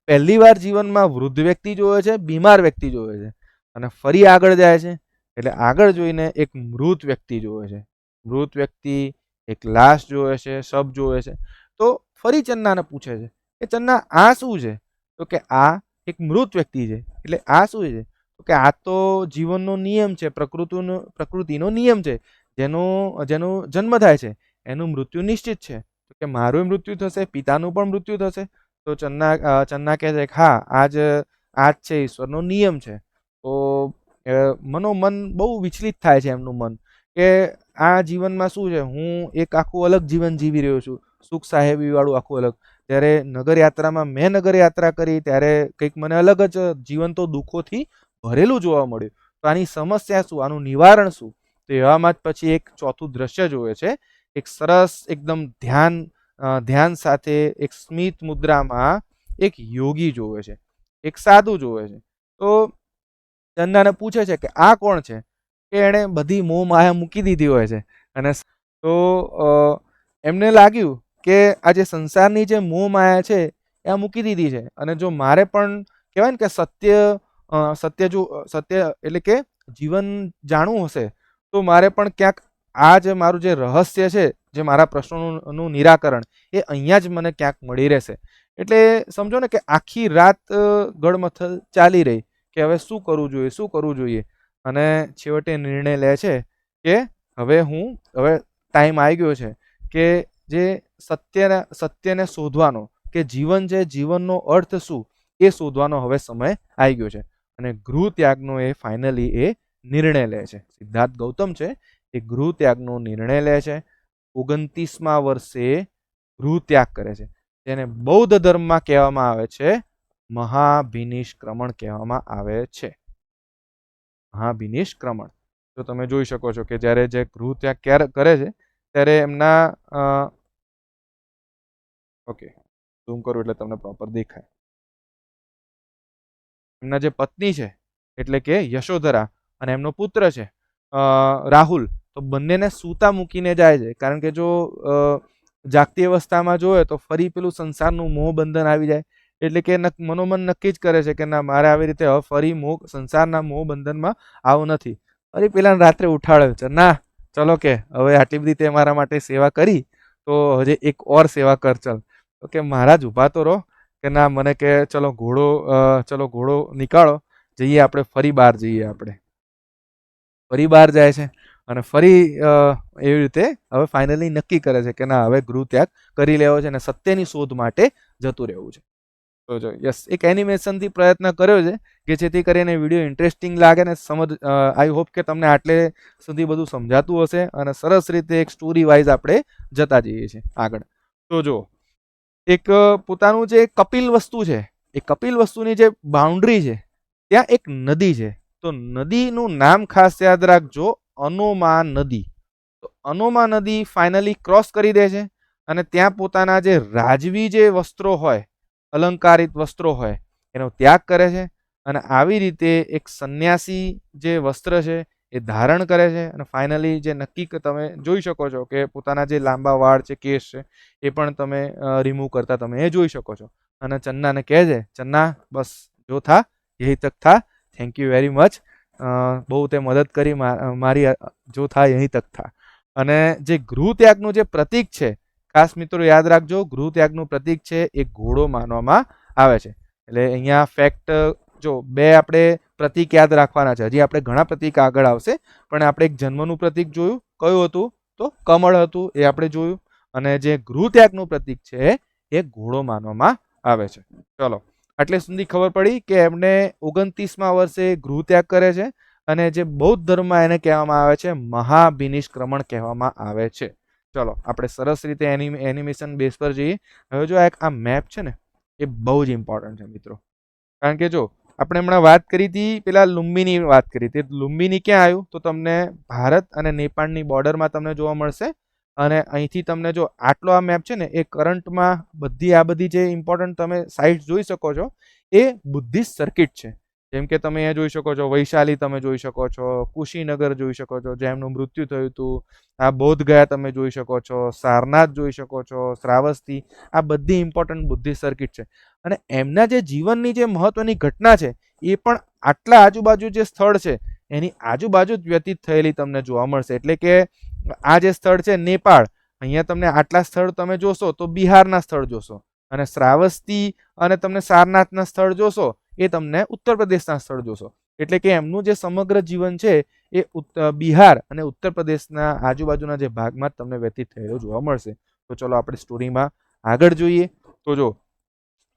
પહેલી વાર જીવનમાં વૃદ્ધ વ્યક્તિ જોવે છે, બીમાર વ્યક્તિ જોવે છે. અને ફરી આગળ જાય છે, એટલે આગળ જોઈને એક મૃત વ્યક્તિ જોવે છે. મૃત વ્યક્તિ, એક લાશ જોવે છે, શબ જોવે છે. તો ફરી ચન્નાને પૂછે છે કે ચન્ના આ શું છે? તો કે આ એક મૃત વ્યક્તિ છે. એટલે આ શું છે? તો કે આ તો જીવનનો નિયમ છે, પ્રકૃતિનો નિયમ છે. જેનો જન્મ થાય છે એનું મૃત્યુ નિશ્ચિત છે. તો કે મારું મૃત્યુ થશે, પિતાનું પણ મૃત્યુ થશે. તો ચન્ના કહે છે કે હા, આજ છે ઈશ્વરનો નિયમ છે. તો મનોમન બહુ વિચલિત થાય છે એમનું મન, કે આ જીવનમાં શું છે, હું એક આખું અલગ જીવન જીવી રહ્યો છું, સુખ સાહેબી વાળું આખું અલગ. ત્યારે મેં નગર યાત્રા કરી ત્યારે કંઈક મને અલગ જ જીવન તો દુઃખોથી ભરેલું જોવા મળ્યું. તો આની સમસ્યા શું, આનું નિવારણ શું? તો એવામાં જ પછી એક ચોથું દ્રશ્ય જોવે છે. એક સરસ એકદમ ધ્યાન સાથે એક સ્મિત મુદ્રામાં એક યોગી જોવે છે, એક સાધુ જોવે છે. તો ચન્નાને પૂછે છે કે આ કોણ છે? કે એણે બધી મોહ માયા મૂકી દીધી હોય છે. અને તો એમને લાગ્યું કે આ જે સંસારની જે મોહ માયા છે એ મૂકી દીધી છે. અને જો મારે પણ કહેવાય ને કે સત્ય એટલે કે જીવન જાણવું હશે, તો મારે પણ ક્યાંક આ જે મારું જે રહસ્ય છે, જે મારા પ્રશ્નોનું નિરાકરણ, એ અહીંયા જ મને ક્યાંક મળી રહેશે. એટલે સમજો ને કે આખી રાત ગડમથલ ચાલી રહી, કે હવે શું કરવું જોઈએ. અને છેવટે નિર્ણય લે છે કે હવે ટાઈમ આવી ગયો છે કે જે સત્યને શોધવાનો, કે જીવન છે, જીવનનો અર્થ શું એ શોધવાનો હવે સમય આવી ગયો છે. અને ગૃહ ત્યાગનો એ ફાઇનલી એ નિર્ણય લે છે. સિદ્ધાર્થ ગૌતમ છે એ ગૃહ ત્યાગનો નિર્ણય લે છે. 29મા વર્ષે ગૃહ ત્યાગ કરે છે, જેને બૌદ્ધ ધર્મમાં કહેવામાં આવે છે મહાભિનિષ્ક્રમણ કહેવામાં આવે છે. મહાભિનિષ્ક્રમણ. તો તમે જોઈ શકો છો કે જ્યારે જે ગૃહ ત્યાગ કરે છે ત્યારે એમના ઓકે, ઝૂમ કરું એટલે તમને પ્રોપર દેખાય. એમના જે પત્ની છે એટલે કે યશોધરા અને એમનો પુત્ર છે રાહુલ, તો બંનેને સૂતા મૂકીને જાય છે. કારણ કે જો જાગતી અવસ્થામાં જોવે તો ફરી પેલું સંસારનું મોહ બંધન આવી જાય, એટલે કે મનોમન નક્કી જ કરે છે કે ના, મારે આવી રીતે હવે ફરી સંસારના મોહ બંધનમાં આવું નથી. ફરી પેલા રાત્રે ઉઠાડ્યો છે, ના ચલો કે હવે આટલી બધી તે મારા માટે સેવા કરી, તો હજી એક ઓર સેવા કર ચલ. તો કે મહારાજ ઉભા તો રહો, કે ના, મને કે ચલો ઘોડો નીકાળો, જઈએ આપણે ફરી બહાર જઈએ. આપણે ફરી બહાર જાય છે અને ફરી એવી રીતે હવે ફાઇનલી નક્કી કરે છે કે ના, હવે ગૃહ ત્યાગ કરી લેવો છે અને સત્યની શોધ માટે જતું રહેવું છે. તો જો યસ, એક એનિમેશનથી પ્રયત્ન કર્યો છે કે જેથી કરીને વિડીયો ઇન્ટરેસ્ટિંગ લાગે ને આઈ હોપ કે તમને આટલે સુધી બધું સમજાતું હશે અને સરસ રીતે એક સ્ટોરી વાઇઝ આપણે જતા જઈએ છીએ આગળ. તો જો એક પોતાનું જે કપિલ વસ્તુ છે, એ કપિલ વસ્તુની જે બાઉન્ડ્રી છે ત્યાં એક નદી છે. તો નદીનું નામ ખાસ યાદ રાખજો, અનોમા નદી. તો અનોમા નદી ફાઇનલી ક્રોસ કરી દે છે અને ત્યાં પોતાના જે રાજવી જે વસ્ત્રો હોય, અલંકારિત વસ્ત્રો હોય, એનો ત્યાગ કરે છે. અને આવી રીતે એક સંન્યાસી જે વસ્ત્ર છે એ ધારણ કરે છે અને ફાઇનલી જે નક્કી તમે જોઈ શકો છો કે પોતાના જે લાંબા વાળ છે, કેસ છે, એ પણ તમે રિમૂવ કરતા તમે એ જોઈ શકો છો. અને ચન્નાને કહે છે, ચન્ના બસ જો થા યહી તક થા, થેન્ક યુ વેરી મચ, બહુ તે મદદ કરી મારી, જો થા યહી તક થા. અને જે ગૃહ ત્યાગનું જે પ્રતીક છે, ખાસ મિત્રો યાદ રાખજો, ગૃહ ત્યાગનું પ્રતીક છે એ ઘોડો માનવામાં આવે છે. એટલે અહીંયા ફેક્ટ જો બે આપણે પ્રતીક યાદ રાખવાના છે. હજી આપણે ઘણા પ્રતીક આગળ આવશે, પણ આપણે એક જન્મનું પ્રતીક જોયું, કયું હતું? તો કમળ હતું, એ આપણે જોયું. અને જે ગૃહ ત્યાગનું પ્રતીક છે એ ઘોડો માનવામાં આવે છે. ચલો, એટલે સુધી ખબર પડી કે એમને 29મા વર્ષે ગૃહ ત્યાગ કરે છે અને જે બૌદ્ધ ધર્મમાં એને કહેવામાં આવે છે મહાભિનિષ્ક્રમણ કહેવામાં આવે છે. ચલો, આપણે સરસ રીતે એનિમેશન બેઝ પર જઈએ. હવે જો આ મેપ છે ને, એ બહુ જ ઇમ્પોર્ટન્ટ છે મિત્રો. કારણ કે જો આપણે હમણાં વાત કરી હતી, પેલા લુંબીની વાત કરી હતી. લુંબીની ક્યાં આવ્યું? તો તમને ભારત અને નેપાળની બોર્ડરમાં તમને જોવા મળશે. અને અહીંથી તમને જો આટલો આ મેપ છે ને, એ કરંટમાં આ બધી જે ઇમ્પોર્ટન્ટ તમે સાઇટ્સ જોઈ શકો છો, એ બુદ્ધિસ્ટ સર્કિટ છે. જેમ કે તમે અહીંયા જોઈ શકો છો, વૈશાલી તમે જોઈ શકો છો, કુશીનગર જોઈ શકો છો, જ્યાં એમનું મૃત્યુ થયું હતું. આ બોધ ગયા તમે જોઈ શકો છો, સારનાથ જોઈ શકો છો, શ્રાવસ્તી. આ બધી ઇમ્પોર્ટન્ટ બુદ્ધિસ્ટ સર્કિટ છે. અને એમના જે જીવનની જે મહત્વની ઘટના છે, એ પણ આટલા આજુબાજુ જે સ્થળ છે એની આજુબાજુ જ વ્યતીત થયેલી તમને જોવા મળશે. એટલે કે આ જે સ્થળ છે નેપાળ, અહીંયા તમને આટલા સ્થળ તમે જોશો તો બિહારના સ્થળ જોશો. અને શ્રાવસ્તી અને તમને સારનાથના સ્થળ જોશો, એ તમને ઉત્તર પ્રદેશના સ્થળ જોશો. એટલે કે એમનું જે સમગ્ર જીવન છે એ બિહાર અને ઉત્તર પ્રદેશના આજુબાજુના જે ભાગમાં તમને વ્યતીત થયેલો જોવા મળશે. તો ચલો આપણે સ્ટોરીમાં આગળ જોઈએ. તો જો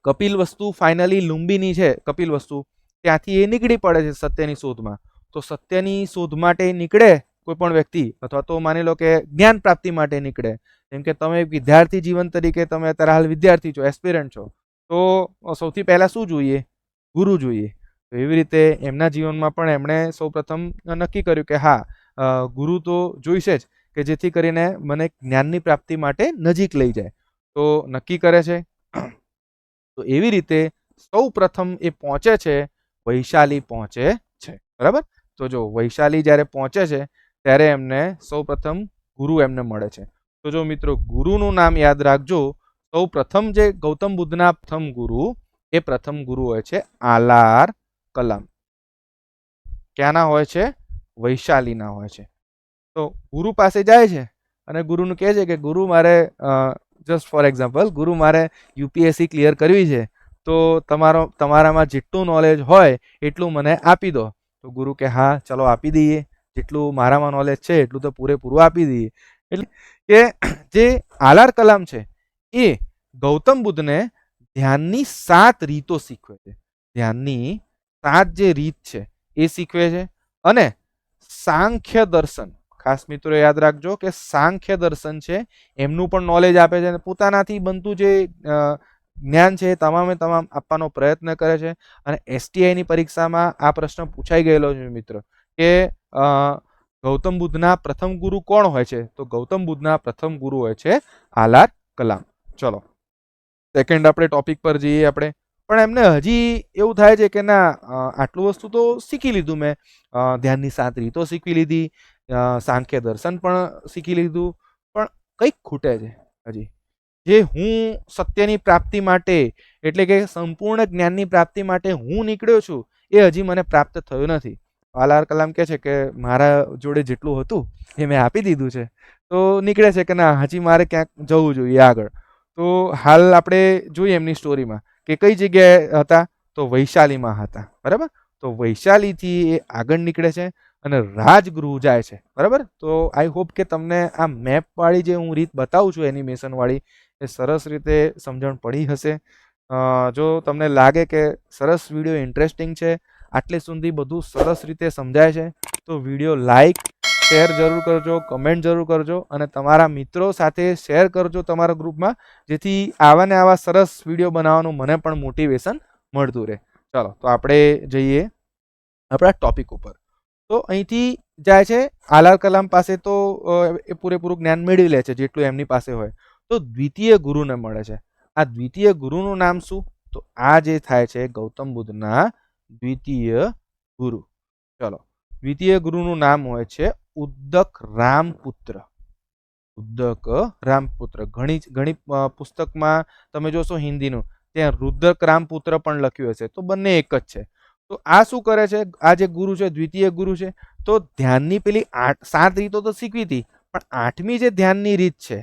કપિલ વસ્તુ ફાઇનલી લુંબીની છે, કપિલ વસ્તુ ત્યાંથી એ નીકળી પડે છે સત્યની શોધમાં. તો સત્યની શોધ માટે નીકળે કોઈ પણ વ્યક્તિ, અથવા તો માની લો કે જ્ઞાન પ્રાપ્તિ માટે નીકળે. જેમ કે તમે વિદ્યાર્થી જીવન તરીકે તમે અત્યારે હાલ વિદ્યાર્થી છો, એસ્પિરન્ટ છો, તો સૌથી પહેલા શું જોઈએ? ગુરુ જોઈએ. તો એવી રીતે એમના જીવનમાં પણ એમણે સૌપ્રથમ નક્કી કર્યું કે હા, ગુરુ તો જોઈશે જ, કે જેથી કરીને મને જ્ઞાનની પ્રાપ્તિ માટે નજીક લઈ જાય. તો નક્કી કરે છે. તો એવી રીતે સૌ પ્રથમ એ પહોંચે છે, વૈશાલી પહોંચે છે. બરાબર? તો જો વૈશાલી જ્યારે પહોંચે છે ત્યારે એમને સૌ પ્રથમ ગુરુ એમને મળે છે. તો જો મિત્રો ગુરુનું નામ યાદ રાખજો. સૌ પ્રથમ જે ગૌતમ બુદ્ધના પ્રથમ ગુરુ, એ પ્રથમ ગુરુ હોય છે આલાર કલામ. ક્યાંના હોય છે? વૈશાલીના હોય છે. તો ગુરુ પાસે જાય છે અને ગુરુનું કહે છે કે ગુરુ મારે જસ્ટ ફોર એક્ઝામ્પલ, ગુરુ મારે યુપીએસસી ક્લિયર કરવી છે, તો તમારામાં જેટલું નોલેજ હોય એટલું મને આપી દો. તો ગુરુ કે હા ચલો આપી દઈએ, જેટલું મારામાં નોલેજ છે એટલું તો પૂરેપૂરું આપી દઈએ. એટલે કે જે આર કલામ છે એ ગૌતમ બુદ્ધને ધ્યાનની 7 રીતો શીખવે છે. ધ્યાનની 7 જે રીત છે એ શીખવે છે. અને સાંખ્ય દર્શન, ખાસ મિત્રો યાદ રાખજો કે સાંખ્ય દર્શન છે એમનું પણ નોલેજ આપે છે, અને પોતાનાથી બનતું જે જ્ઞાન છે એ તમામે તમામ આપવાનો પ્રયત્ન કરે છે. અને STI ની પરીક્ષામાં આ પ્રશ્ન પૂછાઈ ગયેલો છે મિત્રો કે ગૌતમ બુદ્ધના પ્રથમ ગુરુ કોણ હોય છે? તો ગૌતમ બુદ્ધના પ્રથમ ગુરુ હોય છે આર કલામ. ચલો સેકન્ડ આપણે ટોપિક પર જઈએ આપણે. પણ એમને હજી એવું થાય છે કે ના આટલું વસ્તુ તો શીખી લીધું મેં, ધ્યાનની 7 રીતો શીખી લીધી, સાંખ્ય દર્શન પણ શીખી લીધું, પણ કંઈક ખૂટે છે હજી. જે હું સત્યની પ્રાપ્તિ માટે એટલે કે સંપૂર્ણ જ્ઞાનની પ્રાપ્તિ માટે હું નીકળ્યો છું એ હજી મને પ્રાપ્ત થયું નથી. આર કલામ કહે છે કે મારા જોડે જેટલું હતું એ મેં આપી દીધું છે. તો નીકળે છે કે ના હજી મારે ક્યાંક જવું જોઈએ આગળ. તો હાલ આપણે જોઈએ એમની સ્ટોરીમાં કે કઈ જગ્યાએ હતા, તો વૈશાલીમાં હતા. બરાબર, તો વૈશાલીથી એ આગળ નીકળે છે અને રાજગૃહ જાય છે. બરાબર, તો આઈ હોપ કે તમને આ મેપ વાળી જે હું રીત બતાવું છું એનિમેશન વાળી એ સરસ રીતે સમજણ પડી હશે. જો તમને લાગે કે સરસ વિડીયો ઇન્ટરેસ્ટિંગ છે, આટલે સુધી બધું સરસ રીતે સમજાય છે, તો વિડીયો લાઈક શેર જરૂર કરજો, કમેન્ટ જરૂર કરજો અને તમારા મિત્રો સાથે શેર કરજો તમારા ગ્રુપમાં, જેથી આવા ને આવા સરસ વિડીયો બનાવવાનું મને પણ મોટિવેશન મળતું રહે. ચાલો તો આપણે જઈએ આપણા ટોપિક ઉપર. તો અહીંથી જાય છે આર કલામ પાસે, તો એ પૂરેપૂરું જ્ઞાન મેળવી લે છે જેટલું એમની પાસે હોય. તો દ્વિતીય ગુરુને મળે છે. આ દ્વિતીય ગુરુનું નામ શું? તો આ જે થાય છે ગૌતમ બુદ્ધના દ્વિતીય ગુરુ. ચલો, દ્વિતીય ગુરુનું નામ હોય છે ઉદ્દક રામપુત્ર. ઉદ્દક રામપુત્ર. ઘણી પુસ્તકમાં તમે જોશો હિન્દીનું, ત્યાં રુદ્રક રામપુત્ર પણ લખ્યું હશે, તો બંને એક જ છે. તો આ શું કરે છે, આ જે ગુરુ છે દ્વિતીય ગુરુ છે, તો ધ્યાનની પેલી 7 રીતો તો શીખવી હતી, પણ 8મી જે ધ્યાનની રીત છે,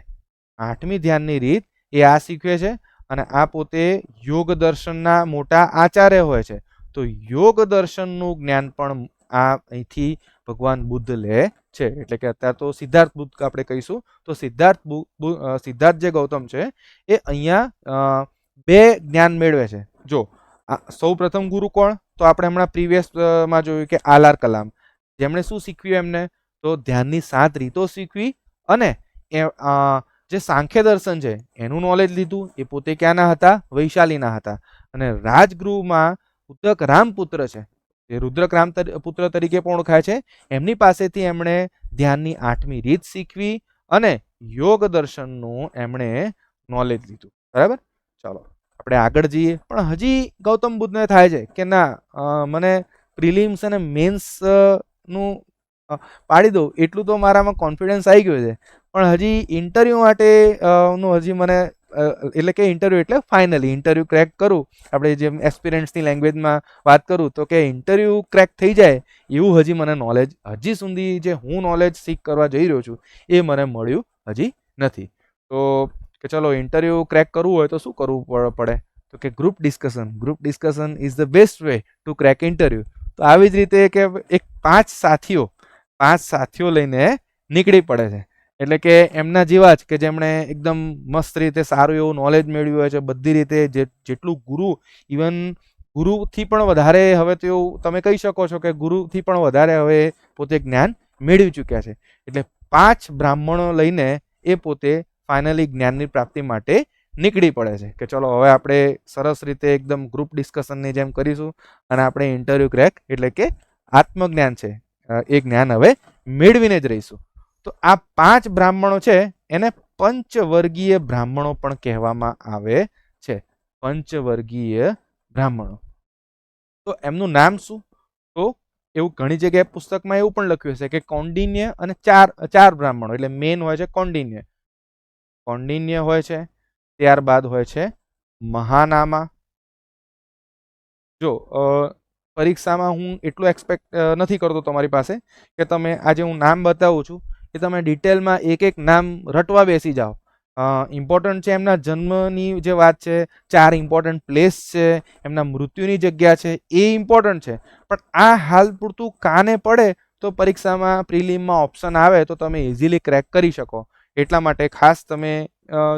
8મી ધ્યાનની રીત એ આ શીખવે છે. અને આ પોતે યોગ દર્શનના મોટા આચાર્ય હોય છે. તો યોગ દર્શનનું જ્ઞાન પણ આ અહીંથી ભગવાન બુદ્ધ લે છે. એટલે કે અત્યારે તો સિદ્ધાર્થ બુદ્ધ આપણે કહીશું, તો સિદ્ધાર્થ જે ગૌતમ છે એ અહીંયા 2 જ્ઞાન મેળવે છે. જો સૌ પ્રથમ ગુરુ કોણ? તો આપણે હમણાં પ્રીવિયસમાં જોયું કે આર કલામ, જેમણે શું શીખવ્યું એમને? તો ધ્યાનની 7 રીતો શીખવી અને જે સાંખ્ય દર્શન છે એનું નોલેજ લીધું. એ પોતે ક્યાંના હતા? વૈશાલીના હતા. અને રાજગૃહમાં ઉદ્દક રામપુત્ર છે, જે રુદ્રક રામપુત્ર તરીકે પણ ઓળખાય છે, એમની પાસેથી એમણે ધ્યાનની 8મી રીત શીખવી અને યોગ દર્શનનું એમણે નોલેજ લીધું. બરાબર, ચાલો આપણે આગળ જઈએ. પણ હજી ગૌતમ બુદ્ધને થાય છે કે ના મને પ્રિલિમ્સ અને મેન્સ નું પાડી દઉં એટલું તો મારામાં કોન્ફિડન્સ આવી ગયો છે, પણ હજી ઇન્ટરવ્યૂ માટે નું હજી મને એટલે કે ઇન્ટરવ્યૂ એટલે ફાઇનલી ઇન્ટરવ્યૂ ક્રેક કરું, આપણે જેમ એક્સપિરિયન્સની લેંગ્વેજમાં વાત કરું તો કે ઇન્ટરવ્યૂ ક્રેક થઈ જાય એવું હજી મને નોલેજ હજી સુધી જે હું નોલેજ શીખ કરવા જઈ રહ્યો છું એ મને મળ્યું હજી નથી. તો કે ચલો ઇન્ટરવ્યૂ ક્રેક કરવું હોય તો શું કરવું પડે? તો કે group discussion is the best way to crack interview. તો આવી જ રીતે કે એક 5 સાથીઓ લઈને નીકળી પડે છે. એટલે કે એમના જેવા જ કે જેમણે એકદમ મસ્ત રીતે સારું એવું નોલેજ મેળવ્યું હોય છે બધી રીતે, જેટલું ગુરુ, ઇવન ગુરુથી પણ વધારે હવે તો તમે કહી શકો છો કે ગુરુથી પણ વધારે હવે પોતે જ્ઞાન મેળવી ચૂક્યા છે. એટલે 5 બ્રાહ્મણો લઈને એ પોતે ફાઇનલી જ્ઞાનની પ્રાપ્તિ માટે નીકળી પડે છે કે ચલો હવે આપણે સરસ રીતે એકદમ ગ્રુપ ડિસ્કશનની જેમ કરીશું અને આપણે ઇન્ટરવ્યૂ ક્રેક એટલે કે આત્મજ્ઞાન છે એ જ્ઞાન હવે મેળવીને જ રહીશું. તો આ 5 બ્રાહ્મણો છે એને પંચવર્ગીય બ્રાહ્મણો પણ કહેવામાં આવે છે. પંચવર્ગીય બ્રાહ્મણો. તો એમનું નામ શું? તો એવું ઘણી જગ્યાએ પુસ્તકમાં એવું પણ લખ્યું છે કે કૌંડિન્ય અને 4 બ્રાહ્મણો, એટલે મેન હોય છે કૌંડિન્ય હોય છે, ત્યારબાદ હોય છે મહાનામા. જો પરીક્ષામાં હું એટલું એક્સપેક્ટ નથી કરતો તમારી પાસે કે તમે આજે હું નામ બતાવું છું એ તમે ડિટેલમાં એક નામ રટવા બેસી જાઓ. ઇમ્પોર્ટન્ટ છે એમના જન્મની જે વાત છે, 4 ઇમ્પોર્ટન્ટ પ્લેસ છે, એમના મૃત્યુની જગ્યા છે, એ ઇમ્પોર્ટન્ટ છે. પણ આ હાલ પૂરતું કાને પડે તો પરીક્ષામાં પ્રિલિમમાં ઓપ્શન આવે તો તમે ઇઝીલી ક્રેક કરી શકો. એટલા માટે ખાસ તમે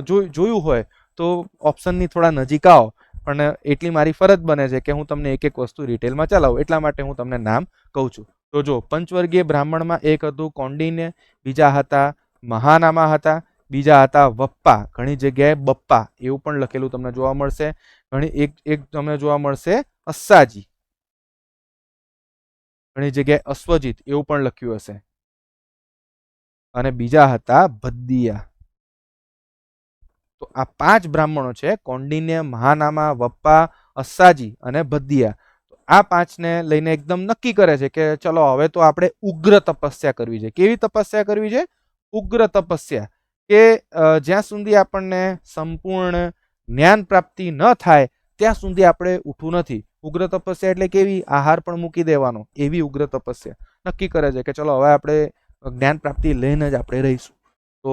જોયું હોય તો ઓપ્શનની થોડા નજીક આવો. પણ એટલી મારી ફરજ બને છે કે હું તમને એક એક વસ્તુ ડિટેલમાં ચલાવું, એટલા માટે હું તમને નામ કહું છું. તો જો પંચવર્ગીય બ્રાહ્મણમાં એક હતું કૌંડિન્ય, બીજા હતા મહાનામા હતા, બીજા હતા વપ્પા, ઘણી જગ્યાએ બપ્પા એવું પણ લખેલું તમને જોવા મળશે. એક તમને જોવા મળશે અસ્સાજી, ઘણી જગ્યાએ અશ્વજીત એવું પણ લખ્યું હશે, અને બીજા હતા ભદ્દિયા. તો આ 5 બ્રાહ્મણો છે, કૌંડિન્ય, મહાનામા, વપ્પા, અસ્સાજી અને ભદ્દિયા. આ 5ને લઈને એકદમ નક્કી કરે છે કે ચલો હવે તો આપણે ઉગ્ર તપસ્યા કરવી છે. કેવી તપસ્યા કરવી છે? ઉગ્ર તપસ્યા. કે જ્યાં સુધી આપણને સંપૂર્ણ જ્ઞાન પ્રાપ્તિ ન થાય ત્યાં સુધી આપણે ઉઠવું નથી. ઉગ્ર તપસ્યા એટલે કેવી? આહાર પણ મૂકી દેવાનો, એવી ઉગ્ર તપસ્યા. નક્કી કરે છે કે ચલો હવે આપણે જ્ઞાન પ્રાપ્તિ લઈને જ આપણે રહીશું. તો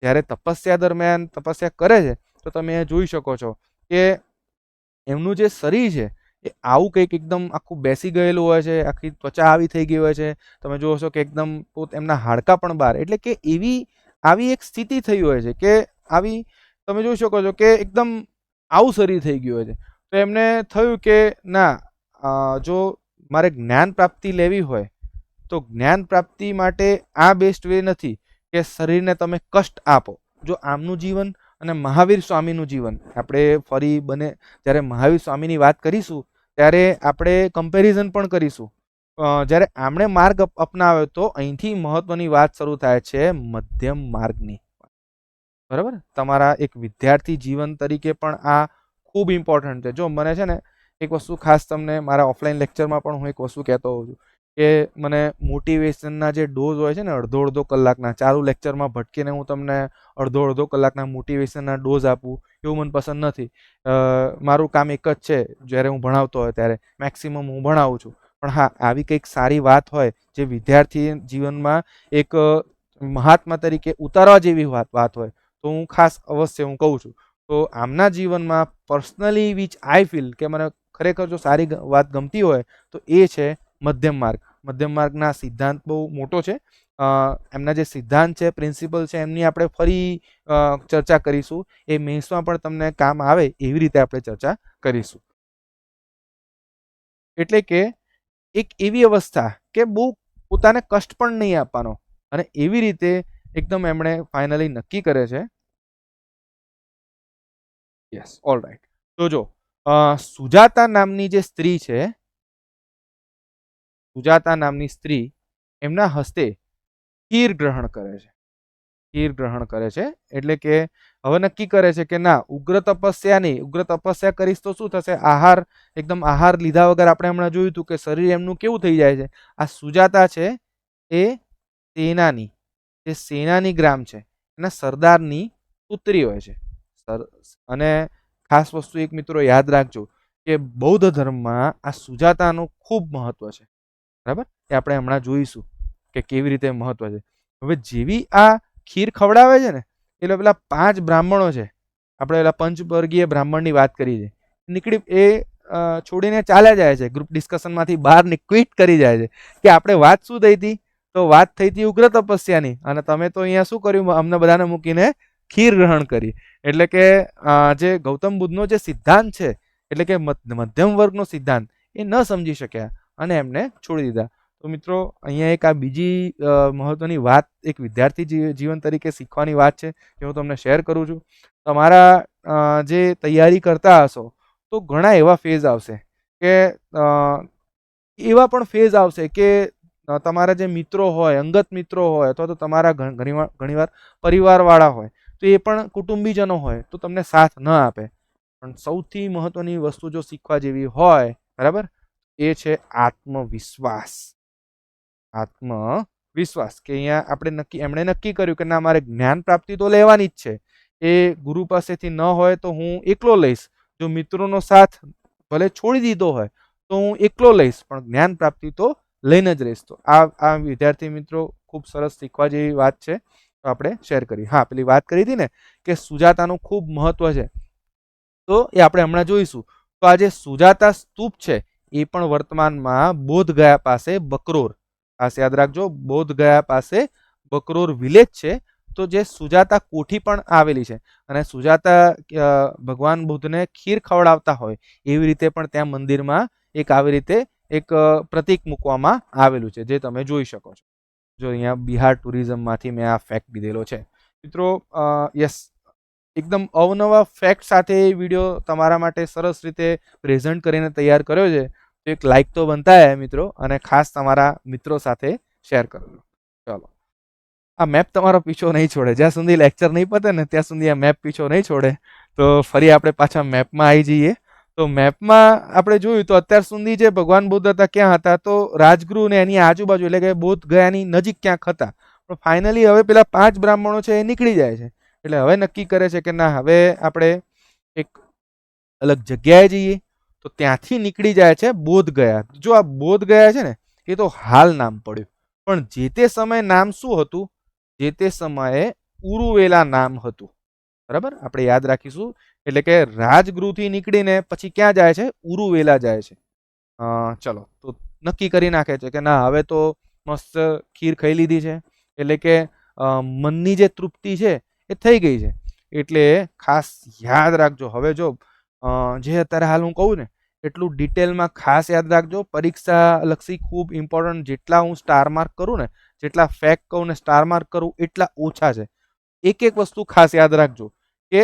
જ્યારે તપસ્યા દરમિયાન તપસ્યા કરે છે તો તમે જોઈ શકો છો કે એમનું જે શરીર છે એ આવું કંઈક એકદમ આખું બેસી ગયેલું હોય છે, આખી ત્વચા આવી થઈ ગઈ હોય છે. તમે જોશો કે એકદમ એમના હાડકા પણ બહાર, એટલે કે આવી એક સ્થિતિ થઈ હોય છે કે આવી તમે જોઈ શકો છો કે એકદમ આવું શરીર થઈ ગયું હોય છે. તો એમને થયું કે ના, જો મારે જ્ઞાન પ્રાપ્તિ લેવી હોય તો જ્ઞાન પ્રાપ્તિ માટે આ બેસ્ટ વે નથી કે શરીરને તમે કષ્ટ આપો. જો આમનું જીવન અને મહાવીર સ્વામીનું જીવન આપણે ફરી બને જ્યારે મહાવીર સ્વામીની વાત કરીશું ત્યારે આપણે કમ્પેરિઝન પણ કરીશું. જ્યારે આમણે માર્ગ અપનાવ્યો તો અહીંથી મહત્વની વાત શરૂ થાય છે મધ્યમ માર્ગની. બરાબર, તમારા એક વિદ્યાર્થી જીવન તરીકે પણ આ ખૂબ ઇમ્પોર્ટન્ટ છે. જો મને છે ને એક વસ્તુ ખાસ તમને મારા ઓફલાઈન લેક્ચરમાં પણ હું એક વસ્તુ કહેતો હોઉં છું કે મને મોટિવેશનના જે ડોઝ હોય છે ને અડધો કલાકના, ચાલુ લેક્ચરમાં ભટકીને હું તમને અડધો કલાકના મોટિવેશનના ડોઝ આપું એવું મને પસંદ નથી. મારું કામ એક જ છે, જ્યારે હું ભણાવતો હોય ત્યારે મેક્સિમમ હું ભણાવું છું. પણ હા, આવી કંઈક સારી વાત હોય જે વિદ્યાર્થી જીવનમાં એક મહાત્મા તરીકે ઉતારવા જેવી વાત હોય તો હું ખાસ અવશ્ય હું કહું છું. તો આમના જીવનમાં પર્સનલી વિચ આઈ ફીલ કે મને ખરેખર જો સારી વાત ગમતી હોય તો એ છે મધ્યમ માર્ગ. મધ્યમ માર્ગના સિદ્ધાંત બહુ મોટો છે. એમના જે સિદ્ધાંત છે, પ્રિન્સિપલ છે, એમની આપણે ફરી ચર્ચા કરીશું. એ મેન્સમાં પણ તમને કામ આવે એવી રીતે આપણે ચર્ચા કરીશું. એટલે કે એક એવી અવસ્થા કે બહુ પોતાને કષ્ટ પણ નહીં આપવાનો, અને એવી રીતે એકદમ એમણે ફાઇનલી નક્કી કરે છે. Yes, all right. તો જો સુજાતા નામની જે સ્ત્રી છે, સુજાતા નામની સ્ત્રી એમના હસ્તે ખીર ગ્રહણ કરે છે. ખીર ગ્રહણ કરે છે એટલે કે હવે નક્કી કરે છે કે ના, ઉગ્ર તપસ્યા નહીં. ઉગ્ર તપસ્યા કરીશ તો શું થશે? એકદમ આહાર લીધા વગર આપણે હમણાં જોયું હતું કે શરીર એમનું કેવું થઈ જાય છે. આ સુજાતા છે એ સેનાની ગ્રામ છે, એના સરદારની પુત્રી હોય છે. અને ખાસ વસ્તુ એક મિત્રો યાદ રાખજો કે બૌદ્ધ ધર્મમાં આ સુજાતાનું ખૂબ મહત્વ છે. બરાબર, એ આપણે હમણાં જોઈશું કે કેવી રીતે મહત્વ છે. હવે જેવી આ ખીર ખવડાવે છે ને એટલે પેલા 5 બ્રાહ્મણો છે, આપણે પેલા પંચવર્ગીય બ્રાહ્મણની વાત કરી છે, નીકળી એ છોડીને ચાલ્યા જાય છે. ગ્રુપ ડિસ્કશનમાંથી બહાર ક્વિટ કરી જાય છે કે આપણે વાત શું થઈ હતી? તો વાત થઈ હતી ઉગ્ર તપસ્યાની, અને તમે તો અહીંયા શું કર્યું? અમને બધાને મૂકીને ખીર ગ્રહણ કરી. એટલે કે જે ગૌતમ બુદ્ધનો જે સિદ્ધાંત છે, એટલે કે મધ્યમ વર્ગનો સિદ્ધાંત, એ ન સમજી શક્યા અને એમને છોડી દીધા. તો મિત્રો, અહીંયા એક આ બીજી મહત્વની વાત એક વિદ્યાર્થી જીવન તરીકે શીખવાની વાત છે જે હું તમને શેર કરું છું. તમારા જે તૈયારી કરતા હશો તો ઘણા એવા ફેઝ આવશે કે એવા પણ ફેઝ આવશે કે તમારા જે મિત્રો હોય, અંગત મિત્રો હોય, અથવા તો તમારા ઘણીવાર પરિવારવાળા હોય, તો એ પણ કુટુંબીજનો હોય તો તમને સાથ ન આપે. પણ સૌથી મહત્વની વસ્તુ જો શીખવા જેવી હોય, બરાબર, એ છે આત્મવિશ્વાસ. આત્મવિશ્વાસ કે અહીંયા આપણે એમણે નક્કી કર્યું કે ના, મારે જ્ઞાન પ્રાપ્તિ તો લેવાની જ છે. એ ગુરુ પાસેથી ન હોય તો હું એકલો લઈશ. જો મિત્રોનો સાથ ભલે છોડી દીધો હોય તો હું એકલો લઈશ, પણ જ્ઞાન પ્રાપ્તિ તો લઈને જ રહીશ. તો આ વિદ્યાર્થી મિત્રો ખૂબ સરસ શીખવા જેવી વાત છે. તો આપણે શેર કરી. હા, પેલી વાત કરી હતી ને કે સુજાતાનું ખૂબ મહત્વ છે, તો એ આપણે હમણાં જોઈશું. તો આ જે સુજાતા સ્તૂપ છે એ પણ વર્તમાનમાં બોધગયા પાસે બકરોર, ખાસ યાદ રાખજો, બોધગયા પાસે બકરોર વિલેજ છે. તો જે સુજાતા કોઠી પણ આવેલી છે, અને સુજાતા ભગવાન બુદ્ધને ખીર ખવડાવતા હોય એવી રીતે પણ ત્યાં મંદિરમાં એક આવી રીતે એક પ્રતીક મૂકવામાં આવેલું છે, જે તમે જોઈ શકો છો. જો અહીંયા બિહાર ટુરિઝમમાંથી મેં આ ફેક્ટ લીધેલો છે. મિત્રો, યસ, એકદમ અવનવા ફેક્ટ સાથે વિડીયો તમારા માટે સરસ રીતે પ્રેઝન્ટ કરીને તૈયાર કર્યો છે. તો એક લાઈક તો બનતા હે મિત્રો, અને ખાસ તમારા મિત્રો સાથે શેર કરજો. ચાલો, આ મેપ તમારો પીછો નહીં છોડે, જ્યાં સુધી લેક્ચર નહીં પતે ને ત્યાં સુધી આ મેપ પીછો નહીં છોડે. તો ફરી આપણે પાછા મેપમાં આવી જઈએ. તો મેપમાં આપણે જોયું તો અત્યાર સુધી જે ભગવાન બુદ્ધ હતા ક્યાં હતા, તો રાજગૃહ ને એની આજુબાજુ, એટલે કે બોધ ગયાની નજીક ક્યાંક હતા. પણ ફાઇનલી હવે પેલા 5 બ્રાહ્મણો છે એ નીકળી જાય છે, એટલે હવે નક્કી કરે છે કે ના, હવે આપણે એક અલગ જગ્યાએ જઈએ. તો ત્યાંથી નીકળી જાય છે બોધ ગયા. જો આ બોધ ગયા છે ને, એ તો હાલ નામ પડ્યું, પણ જે તે સમયે નામ શું હતું? જે તે સમયે ઉરુવેલા નામ હતું. બરાબર, આપણે યાદ રાખીશું. એટલે કે રાજગૃહથી નીકળીને પછી ક્યાં જાય છે? ઉરુવેલા જાય છે. ચલો, તો નક્કી કરી નાખે છે કે ના, હવે તો મસ્ત ખીર ખાઈ લીધી છે, એટલે કે મનની જે તૃપ્તિ છે એ થઈ ગઈ છે. એટલે ખાસ યાદ રાખજો, હવે જો જે અત્યારે હાલ હું કહું ને એટલું ડિટેલમાં ખાસ યાદ રાખજો. પરીક્ષા લક્ષી ખૂબ ઇમ્પોર્ટન્ટ, જેટલા હું સ્ટાર માર્ક કરું ને, જેટલા ફેક્ટ કહું ને સ્ટાર માર્ક કરું એટલા ઓછા છે. એક એક વસ્તુ ખાસ યાદ રાખજો કે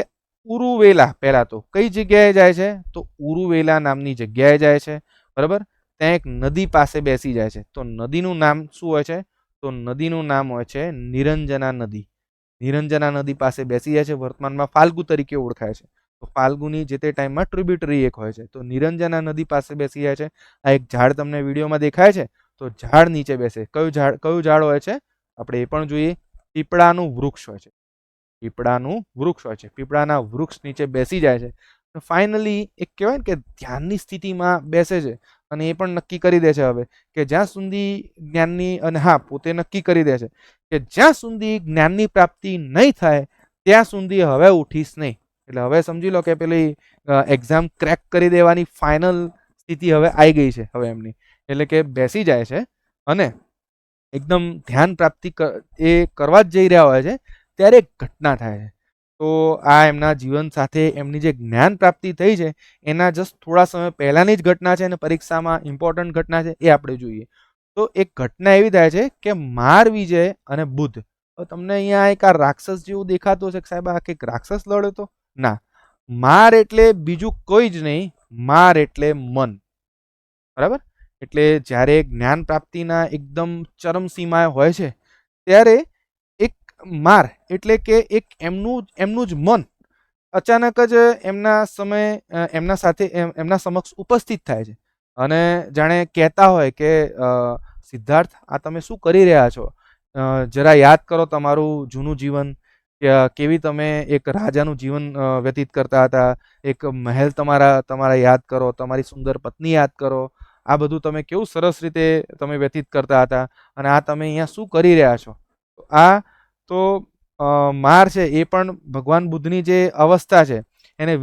ઉરુવેલા પહેલા તો કઈ જગ્યાએ જાય છે? તો ઉરુવેલા નામની જગ્યાએ જાય છે. બરાબર, ત્યાં એક નદી પાસે બેસી જાય છે. તો નદીનું નામ શું હોય છે? તો નદીનું નામ હોય છે નિરંજના નદી. નિરંજના નદી પાસે બેસી જાય છે, વર્તમાનમાં ફાલ્ગુ તરીકે ઓળખાય છે. તો ફાલ્ગુની જે તે ટાઈમમાં ટ્રિબ્યુટરી એક હોય છે. તો નિરંજના નદી પાસે બેસી જાય છે. આ એક ઝાડ તમને વિડીયોમાં દેખાય છે, તો ઝાડ નીચે બેસે. કયું ઝાડ હોય છે? આપણે એ પણ જોઈએ. પીપળાનું વૃક્ષ હોય છે. પીપળાનું વૃક્ષ હોય છે. પીપળાના વૃક્ષ નીચે બેસી જાય છે. ફાઇનલી એક કહેવાય ને કે ધ્યાનની સ્થિતિમાં બેસે છે, અને એ પણ નક્કી કરી દે છે હવે કે જ્યાં સુધી જ્ઞાનની, અને હા, પોતે નક્કી કરી દે છે કે જ્યાં સુધી જ્ઞાનની પ્રાપ્તિ નહીં થાય ત્યાં સુધી હવે ઉઠીશ નહીં. એટલે હવે સમજી લો કે પેલી એક્ઝામ ક્રેક કરી દેવાની ફાઇનલ સ્થિતિ હવે આવી ગઈ છે હવે એમની. એટલે કે બેસી જાય છે અને એકદમ ધ્યાન પ્રાપ્તિ એ કરવા જ જઈ રહ્યા હોય છે, ત્યારે એક ઘટના થાય છે. તો આ એમના જીવન સાથે એમની જે જ્ઞાન પ્રાપ્તિ થઈ છે એના જસ્ટ થોડા સમય પહેલાની જ ઘટના છે, અને પરીક્ષામાં ઇમ્પોર્ટન્ટ ઘટના છે, એ આપણે જોઈએ. તો એક ઘટના એવી થાય છે કે માર વિજય અને બુદ્ધ. તો તમને અહીંયા એક આ રાક્ષસ જેવું દેખાતું હશે કે સાહેબ આ કંઈક રાક્ષસ લડ્યો તો? ના, માર એટલે બીજું કોઈ જ નહીં, માર એટલે મન. બરાબર, એટલે જ્યારે જ્ઞાન પ્રાપ્તિના એકદમ ચરમસીમાએ હોય છે ત્યારે એક માર એટલે કે એક એમનું જ મન અચાનક જ એમના સાથે એમના સમક્ષ ઉપસ્થિત થાય છે, અને જાણે કહેતા હોય કે સિદ્ધાર્થ, આ તમે શું કરી રહ્યા છો? જરા યાદ કરો તમારું જૂનું જીવન, કેવી તમે એક રાજાનું જીવન વ્યતીત કરતા હતા. એક મહેલ તમારા યાદ કરો, તમારી સુંદર પત્ની યાદ કરો. આ બધું તમે કેવું સરસ રીતે તમે વ્યતીત કરતા હતા, અને આ તમે અહીંયા શું કરી રહ્યા છો? આ તો માર છે એ પણ ભગવાન બુદ્ધની જે અવસ્થા છે એને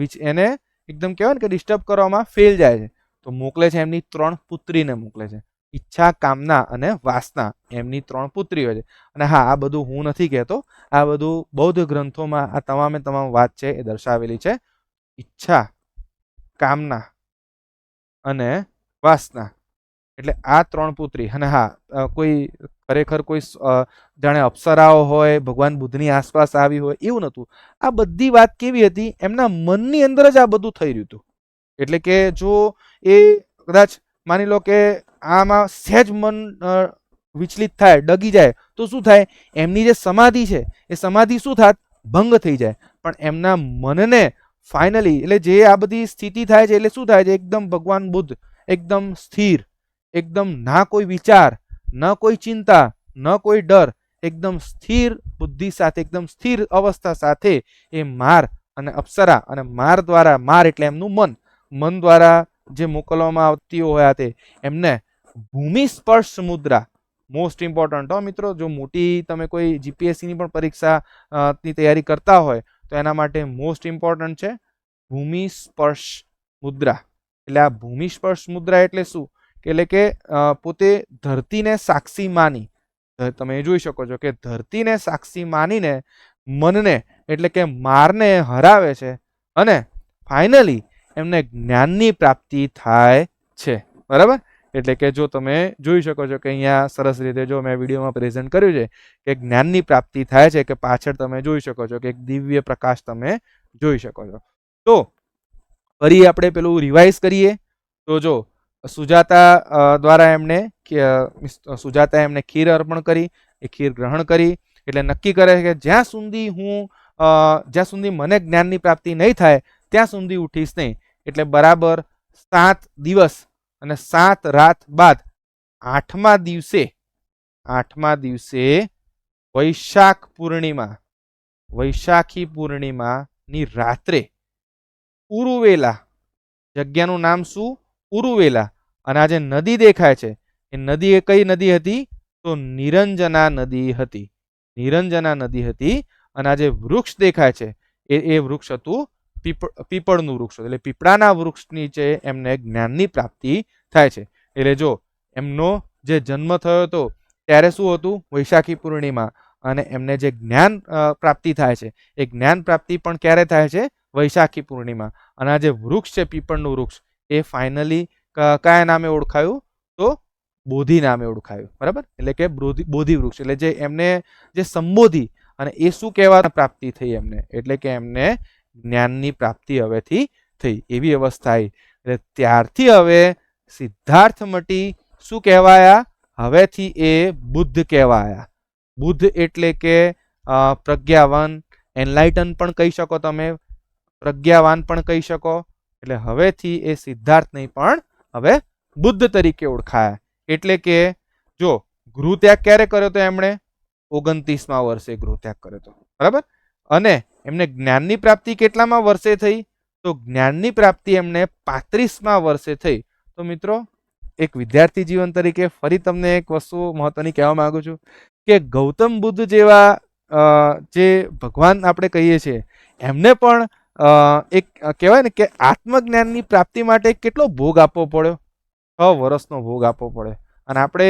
એકદમ કહેવાય ને કે ડિસ્ટર્બ કરવામાં ફેલ જાય છે. તો મોકલે છે એમની 3 પુત્રીને મોકલે છે. ઈચ્છા, કામના અને વાસના, એમની 3 પુત્રીઓ છે. અને હા, આ બધું હું નથી કહેતો, આ બધું બૌદ્ધ ગ્રંથોમાં આ તમામે તમામ વાત છે એ દર્શાવેલી છે. ઈચ્છા, કામના અને વાસના, એટલે આ 3 પુત્રી. અને હા, કોઈ ખરેખર કોઈ જાણે અપ્સરાઓ હોય ભગવાન બુદ્ધની આસપાસ આવી હોય એવું નહોતું. આ બધી વાત કેવી હતી? એમના મનની અંદર જ આ બધું થઈ રહ્યું હતું. એટલે કે જો એ કદાચ માની લો કે આમાં સહેજ મન વિચલિત થાય, ડગી જાય, તો શું થાય? એમની જે સમાધિ છે એ સમાધિ શું થાત? ભંગ થઈ જાય. પણ એમના મનને ફાઇનલી, એટલે જે આ બધી સ્થિતિ થાય છે એટલે શું થાય છે? એકદમ ભગવાન બુદ્ધ એકદમ સ્થિર, એકદમ ના કોઈ વિચાર, ન કોઈ ચિંતા, ન કોઈ ડર, એકદમ સ્થિર બુદ્ધિ સાથે, એકદમ સ્થિર અવસ્થા સાથે એ માર અને અપ્સરા, અને માર દ્વારા, માર એટલે એમનું મન દ્વારા જે મોકલવામાં આવતી હોય તે એમને ભૂમિ સ્પર્શ મુદ્રા, મોસ્ટ ઇમ્પોર્ટન્ટ હો મિત્રો, જો મોટી તમે કોઈ જીપીએસસીની પણ પરીક્ષા ની તૈયારી કરતા હોય તો એના માટે મોસ્ટ ઇમ્પોર્ટન્ટ છે ભૂમિ સ્પર્શ મુદ્રા. એટલે આ ભૂમિ સ્પર્શ મુદ્રા એટલે શું, એટલે કે પોતે ધરતીને સાક્ષી માની, તમે જોઈ શકો છો કે ધરતીને સાક્ષી માનીને મનને એટલે કે મારને હરાવે છે અને ફાઇનલી એમને જ્ઞાનની પ્રાપ્તિ થાય છે. બરાબર, એટલે કે જો તમે જોઈ શકો છો કે અહીંયા સરસ રીતે જો મેં વિડીયોમાં પ્રેઝન્ટ કર્યું છે કે જ્ઞાનની પ્રાપ્તિ થાય છે, કે પાછળ તમે જોઈ શકો છો કે એક દિવ્ય પ્રકાશ તમે જોઈ શકો છો. તો ફરી આપણે પેલું રિવાઇઝ કરીએ તો જો સુજાતા દ્વારા એમને ખીર અર્પણ કરી, એ ખીર ગ્રહણ કરી એટલે નક્કી કરે કે જ્યાં સુધી મને જ્ઞાનની પ્રાપ્તિ નહીં થાય ત્યાં સુધી ઉઠીશ નહીં. એટલે બરાબર 7 દિવસ અને 7 રાત બાદ 8મા દિવસે વૈશાખી પૂર્ણિમાની રાત્રે ઉરુવેલા, જગ્યાનું નામ શું, ઉરુવેલા, અને આ જે નદી દેખાય છે એ નદી એ કઈ નદી હતી, તો નિરંજના નદી હતી. નિરંજના નદી હતી. અને આ જે વૃક્ષ દેખાય છે એ વૃક્ષ હતું પીપળનું વૃક્ષ, એટલે પીપળાના વૃક્ષ નીચે એમને જ્ઞાનની પ્રાપ્તિ થાય છે. એટલે જો એમનો જે જન્મ થયો હતો ત્યારે શું હતું, વૈશાખી પૂર્ણિમા, અને એમને જે જ્ઞાન પ્રાપ્તિ થાય છે એ જ્ઞાન પ્રાપ્તિ પણ ક્યારે થાય છે, વૈશાખી પૂર્ણિમા. અને આ જે વૃક્ષ છે પીપળનું વૃક્ષ એ ફાઇનલી કયા નામે ઓળખાયું, તો બોધિ નામે ઓળખાયું. બરાબર, એટલે કે બોધિ વૃક્ષ, એટલે જે એમને જે સંબોધી અને એ શું કહેવા પ્રાપ્તિ થઈ એમને, એટલે કે એમને જ્ઞાનની પ્રાપ્તિ હવેથી થઈ, એવી અવસ્થા આવી. એટલે ત્યારથી હવે સિદ્ધાર્થ મટી શું કહેવાયા, હવેથી એ બુદ્ધ કહેવાયા. બુદ્ધ એટલે કે પ્રજ્ઞાવાન, એનલાઇટન પણ કહી શકો તમે, પ્રજ્ઞાવાન પણ કહી શકો. એટલે હવેથી એ સિદ્ધાર્થ નહીં પણ હવે બુદ્ધ તરીકે ઓળખાયા. એટલે કે જો ગૃહત્યાગ ક્યારે કર્યો તો એમણે 29મા વર્ષે ગૃહત્યાગ કર્યો હતો. બરાબર, અને એમને જ્ઞાનની પ્રાપ્તિ કેટલામાં વર્ષે થઈ, તો જ્ઞાનની પ્રાપ્તિ એમને 35મા વર્ષે થઈ. તો મિત્રો એક વિદ્યાર્થી જીવન તરીકે ફરી તમને એક વસ્તુ મહત્વની કહેવા માંગુ છું કે ગૌતમ બુદ્ધ જેવા જે ભગવાન આપણે કહીએ છીએ એમને પણ એક કહેવાય ને કે આત્મજ્ઞાનની પ્રાપ્તિ માટે કેટલો ભોગ આપવો પડ્યો, 6 વર્ષનો ભોગ આપવો પડે. અને આપણે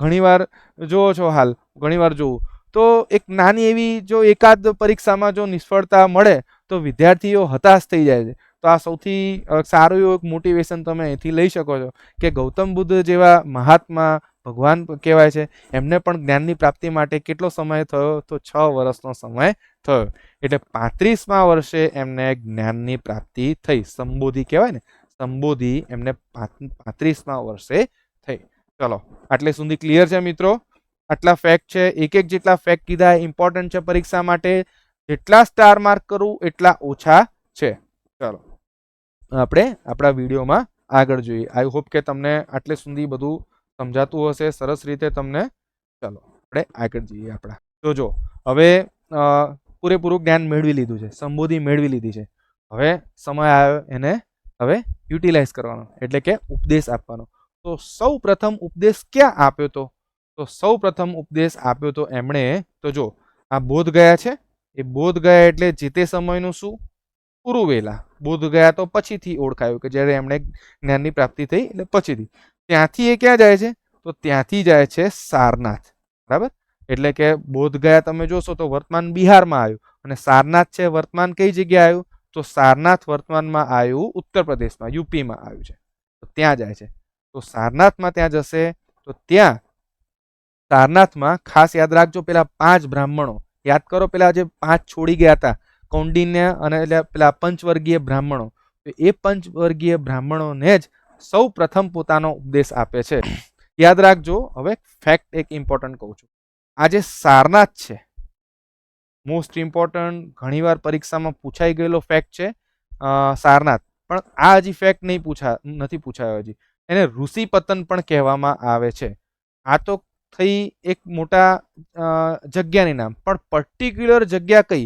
ઘણીવાર જોવો છો, હાલ ઘણીવાર જોવું તો એક નાની એવી જો એકાદ પરીક્ષામાં જો નિષ્ફળતા મળે તો વિદ્યાર્થીઓ હતાશ થઈ જાય છે. તો આ સૌથી સારું એવું એક મોટિવેશન તમે અહીંથી લઈ શકો છો કે ગૌતમ બુદ્ધ જેવા મહાત્મા ભગવાન કહેવાય છે એમને પણ જ્ઞાનની પ્રાપ્તિ માટે કેટલો સમય થયો, તો 6 વર્ષનો સમય થયો. એટલે 35મા વર્ષે એમને જ્ઞાનની પ્રાપ્તિ થઈ. સંબોધિ કહેવાય ને, સંબોધિ એમને 35મા વર્ષે થઈ. ચલો, આટલે સુધી ક્લિયર છે મિત્રો? આટલા ફેક્ટ છે, એક જેટલા ફેક્ટ કીધા ઇમ્પોર્ટન્ટ છે પરીક્ષા માટે. જેટલા સ્ટાર માર્ક કરું એટલા ઓછા છે. ચલો આપણે આપણા વિડીયોમાં આગળ જોઈએ. આઈ હોપ કે તમને આટલે સુધી બધું સમજાતું હશે સરસ રીતે તમને. ચલો આપણે આગળ જઈએ આપણા. તો જો હવે પૂરેપૂરું જ્ઞાન મેળવી લીધું છે, સંબોધિ મેળવી લીધી છે. હવે સમય આવ્યો એને હવે યુટિલાઇઝ કરવાનો, એટલે કે ઉપદેશ આપવાનો. તો સૌ પ્રથમ ઉપદેશ ક્યાં આપ્યો તો? તો સૌ પ્રથમ ઉપદેશ આપ્યો તો એમણે, તો જો આ બોધ ગયા છે, એ બોધ ગયા એટલે જે તે સમયનું શું, ઉરુવેલા. બોધ ગયા તો પછીથી ઓળખાયું કે જ્યારે એમણે જ્ઞાનની પ્રાપ્તિ થઈ એટલે પછીથી. ત્યાંથી એ ક્યાં જાય છે, તો ત્યાંથી જાય છે સારનાથ. બરાબર, એટલે કે બોધ ગયા તમે જોશો તો વર્તમાન બિહારમાં આવ્યું, અને સારનાથ છે વર્તમાન કઈ જગ્યાએ આવ્યું, તો સારનાથ વર્તમાનમાં આવ્યું ઉત્તર પ્રદેશમાં, યુપીમાં આવ્યું છે. તો ત્યાં જાય છે. તો સારનાથમાં ત્યાં જશે, તો ત્યાં સારનાથમાં ખાસ યાદ રાખજો, પેલા 5 બ્રાહ્મણો યાદ કરો, પેલા જે 5 છોડી ગયા હતા, કૌંડિન્ય અને પેલા પંચવર્ગીય બ્રાહ્મણો, તો એ પંચવર્ગીય બ્રાહ્મણોને જ સૌ પ્રથમ પોતાનો ઉપદેશ આપે છે. યાદ રાખજો. હવે ફેક્ટ એક ઇમ્પોર્ટન્ટ કહું છું. આ જે સારનાથ છે, મોસ્ટ ઇમ્પોર્ટન્ટ, ઘણીવાર પરીક્ષામાં પૂછાઈ ગયેલો ફેક્ટ છે સારનાથ. પણ આ હજી ફેક્ટ નથી પૂછાયો હજી. એને ઋષિપતન પણ કહેવામાં આવે છે. આ તો થઈ એક મોટા જગ્યાની નામ, પણ પર્ટિક્યુલર જગ્યા કઈ,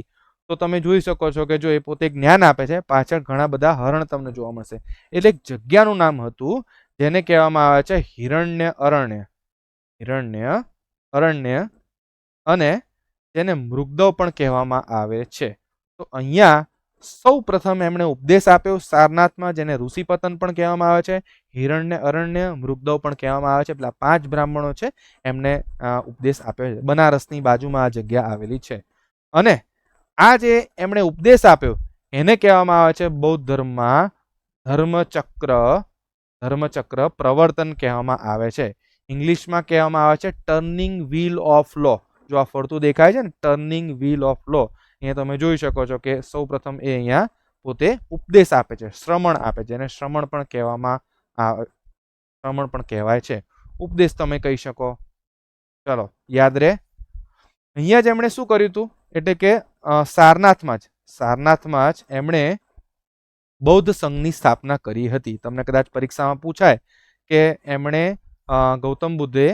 તો તમે જોઈ શકો છો કે જો એ પોતે જ્ઞાન આપે છે, પાછળ ઘણા બધા હરણ તમને જોવા મળશે. એટલે એક જગ્યાનું નામ હતું જેને કહેવામાં આવે છે હિરણ્ય અરણ્ય. હિરણ્ય, અરણ્ય અને જેને મૃગદવ પણ કહેવામાં આવે છે. તો અહીંયા સૌ પ્રથમ એમણે ઉપદેશ આપ્યો સારનાથમાં, જેને ઋષિપતન પણ કહેવામાં આવે છે, હિરણ્ય, અરણ્ય, મૃગદવ પણ કહેવામાં આવે છે. પેલા 5 બ્રાહ્મણો છે એમને ઉપદેશ આપ્યો છે. બનારસની બાજુમાં આ જગ્યા આવેલી છે. અને આ જે એમણે ઉપદેશ આપ્યો એને કહેવામાં આવે છે બૌદ્ધ ધર્મમાં ધર્મચક્ર પ્રવર્તન કહેવામાં આવે છે. ઇંગ્લિશમાં કહેવામાં આવે છે ટર્નિંગ વ્હીલ ઓફ લો. જો આ ફરતું દેખાય છે ને, ટર્નિંગ વ્હીલ ઓફ લો, અહીંયા તમે જોઈ શકો છો કે સૌ પ્રથમ એ અહીંયા પોતે ઉપદેશ આપે છે, શ્રમણ આપે છે, જેને શ્રમણ પણ કહેવામાં આવે, શ્રમણ પણ કહેવાય છે. ઉપદેશ તમે કહી શકો. ચલો યાદ રહે. અહીંયા જ એમણે શું કર્યું હતું, એટલે કે સારનાથમાં જ એમણે બૌદ્ધ સંઘની સ્થાપના કરી હતી. તમને કદાચ પરીક્ષામાં પૂછાય કે એમણે ગૌતમ બુદ્ધે